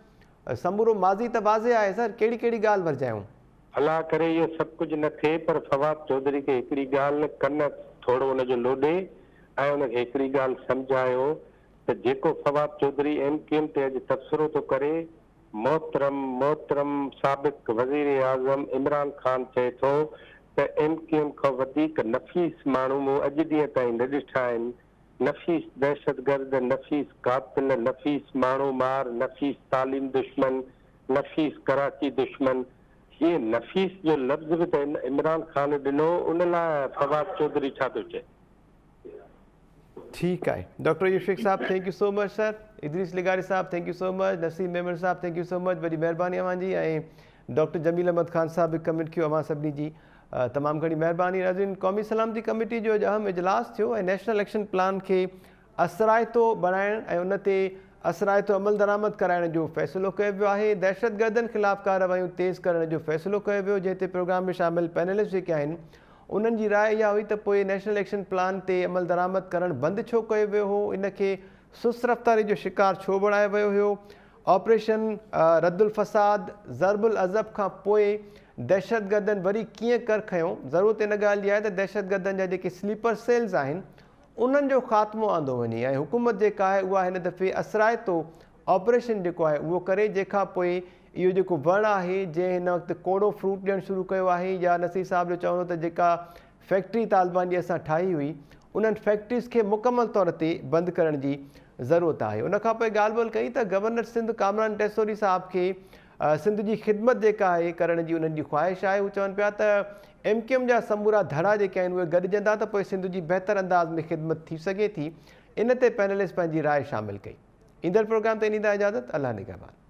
Speaker 1: समूरो माज़ी त वाज़े आहे सर। कहिड़ी कहिड़ी ॻाल्हि वरजायूं?
Speaker 6: अलाह करे इहो सभु कुझु न थिए, पर फवाद चौधरी खे हिकिड़ी ॻाल्हि कन थोरो हुनजो लोॾे ऐं हुनखे हिकिड़ी ॻाल्हि सम्झायो त जेको फवाद चौधरी MQM ते अॼु तबसरो थो करे, मोहतरम साबिक़ वज़ीर आज़म इमरान ख़ान चए थो त MQM खां वधीक नफ़ीस माण्हू मूं अॼु ॾींहं ताईं न ॾिठा आहिनि। नफ़ीस दहशतगर्द, नफ़ीस कातिल, नफ़ीस माण्हू मार, नफ़ीस तालीम दुश्मन, नफ़ीस कराची दुश्मन। ये नफ़ीस जो लफ़्ज़ बि त इमरान ख़ान ॾिनो, उन लाइ फवाद चौधरी छा थो चए?
Speaker 1: ठीकु आहे। डॉक्टर अयूब शेख साहब, thank you so much sir. Idrees लिगारी साहब, thank you so much. Naseem Memon साहब, थैंक यू सो मच। वॾी महिरबानी अवां जी। ऐं डॉक्टर जमील अहमद ख़ान साहब बि कमेंट कयो। अवां सभिनी जी तमामु घणी महिरबानी। नाज़रीन, क़ौमी सलामती कमेटी जो अॼु अहम इजलास थियो ऐं नेशनल एक्शन प्लान खे असराइतो बणाइण ऐं उन ते असराइतो अमल दरामद कराइण जो फ़ैसिलो कयो वियो आहे। दहशतगर्दनि ख़िलाफ़ कार्रवायूं तेज़ करण जो फ़ैसिलो कयो वियो, जंहिं ते प्रोग्राम में शामिल पैनलिस्ट जेके आहिनि उन्हनि जी राय इहा हुई त पोइ नेशनल एक्शन प्लान ते अमल दरामद करणु बंदि छो कयो वियो हो, इन खे सुस्त रफ़्तारी जो शिकार छो बणायो वियो हुयो। ऑपरेशन रद्दुल फ़साद ज़रबुल अज़ब खां पोइ दहशतगर्दनि वरी कीअं कर खयों। ज़रूरत इन ॻाल्हि जी आहे त दहशतगर्दनि जा जेके स्लीपर सेल्स आहिनि उन्हनि जो ख़ात्मो आंदो वञे ऐं हुकूमत जेका आहे उहा हिन दफ़े असराइतो ऑपरेशन जेको आहे उहो करे, जंहिंखां पोइ इहो जेको वणु आहे जंहिं हिन वक़्तु कोड़ो फ्रूट ॾियणु शुरू कयो आहे, या नसीर साहिब जो चवणो त जेका फैक्ट्री तालिबान जी असां ठाही हुई उन्हनि फैक्ट्रीज़ खे मुकमल तौर ते बंदि करण जी ज़रूरत आहे। उनखां पोइ ॻाल्हि ॿोल्हि कई त गवर्नर सिंध कामरान टेसोरी साहिब खे सिंध जी ख़िदमत जेका आहे करण जी उन्हनि जी ख़्वाहिश आहे। हू चवनि पिया त MQM जा समूरा धड़ा जेके आहिनि उहे गॾिजंदा त पोइ सिंध जी बहितर अंदाज़ में ख़िदमत थी सघे थी। इन ते पैनलिस्ट पंहिंजी राय शामिल कई। ईंदड़ प्रोग्राम ते ॾींदा इजाज़त। अल्लाह निगहबान।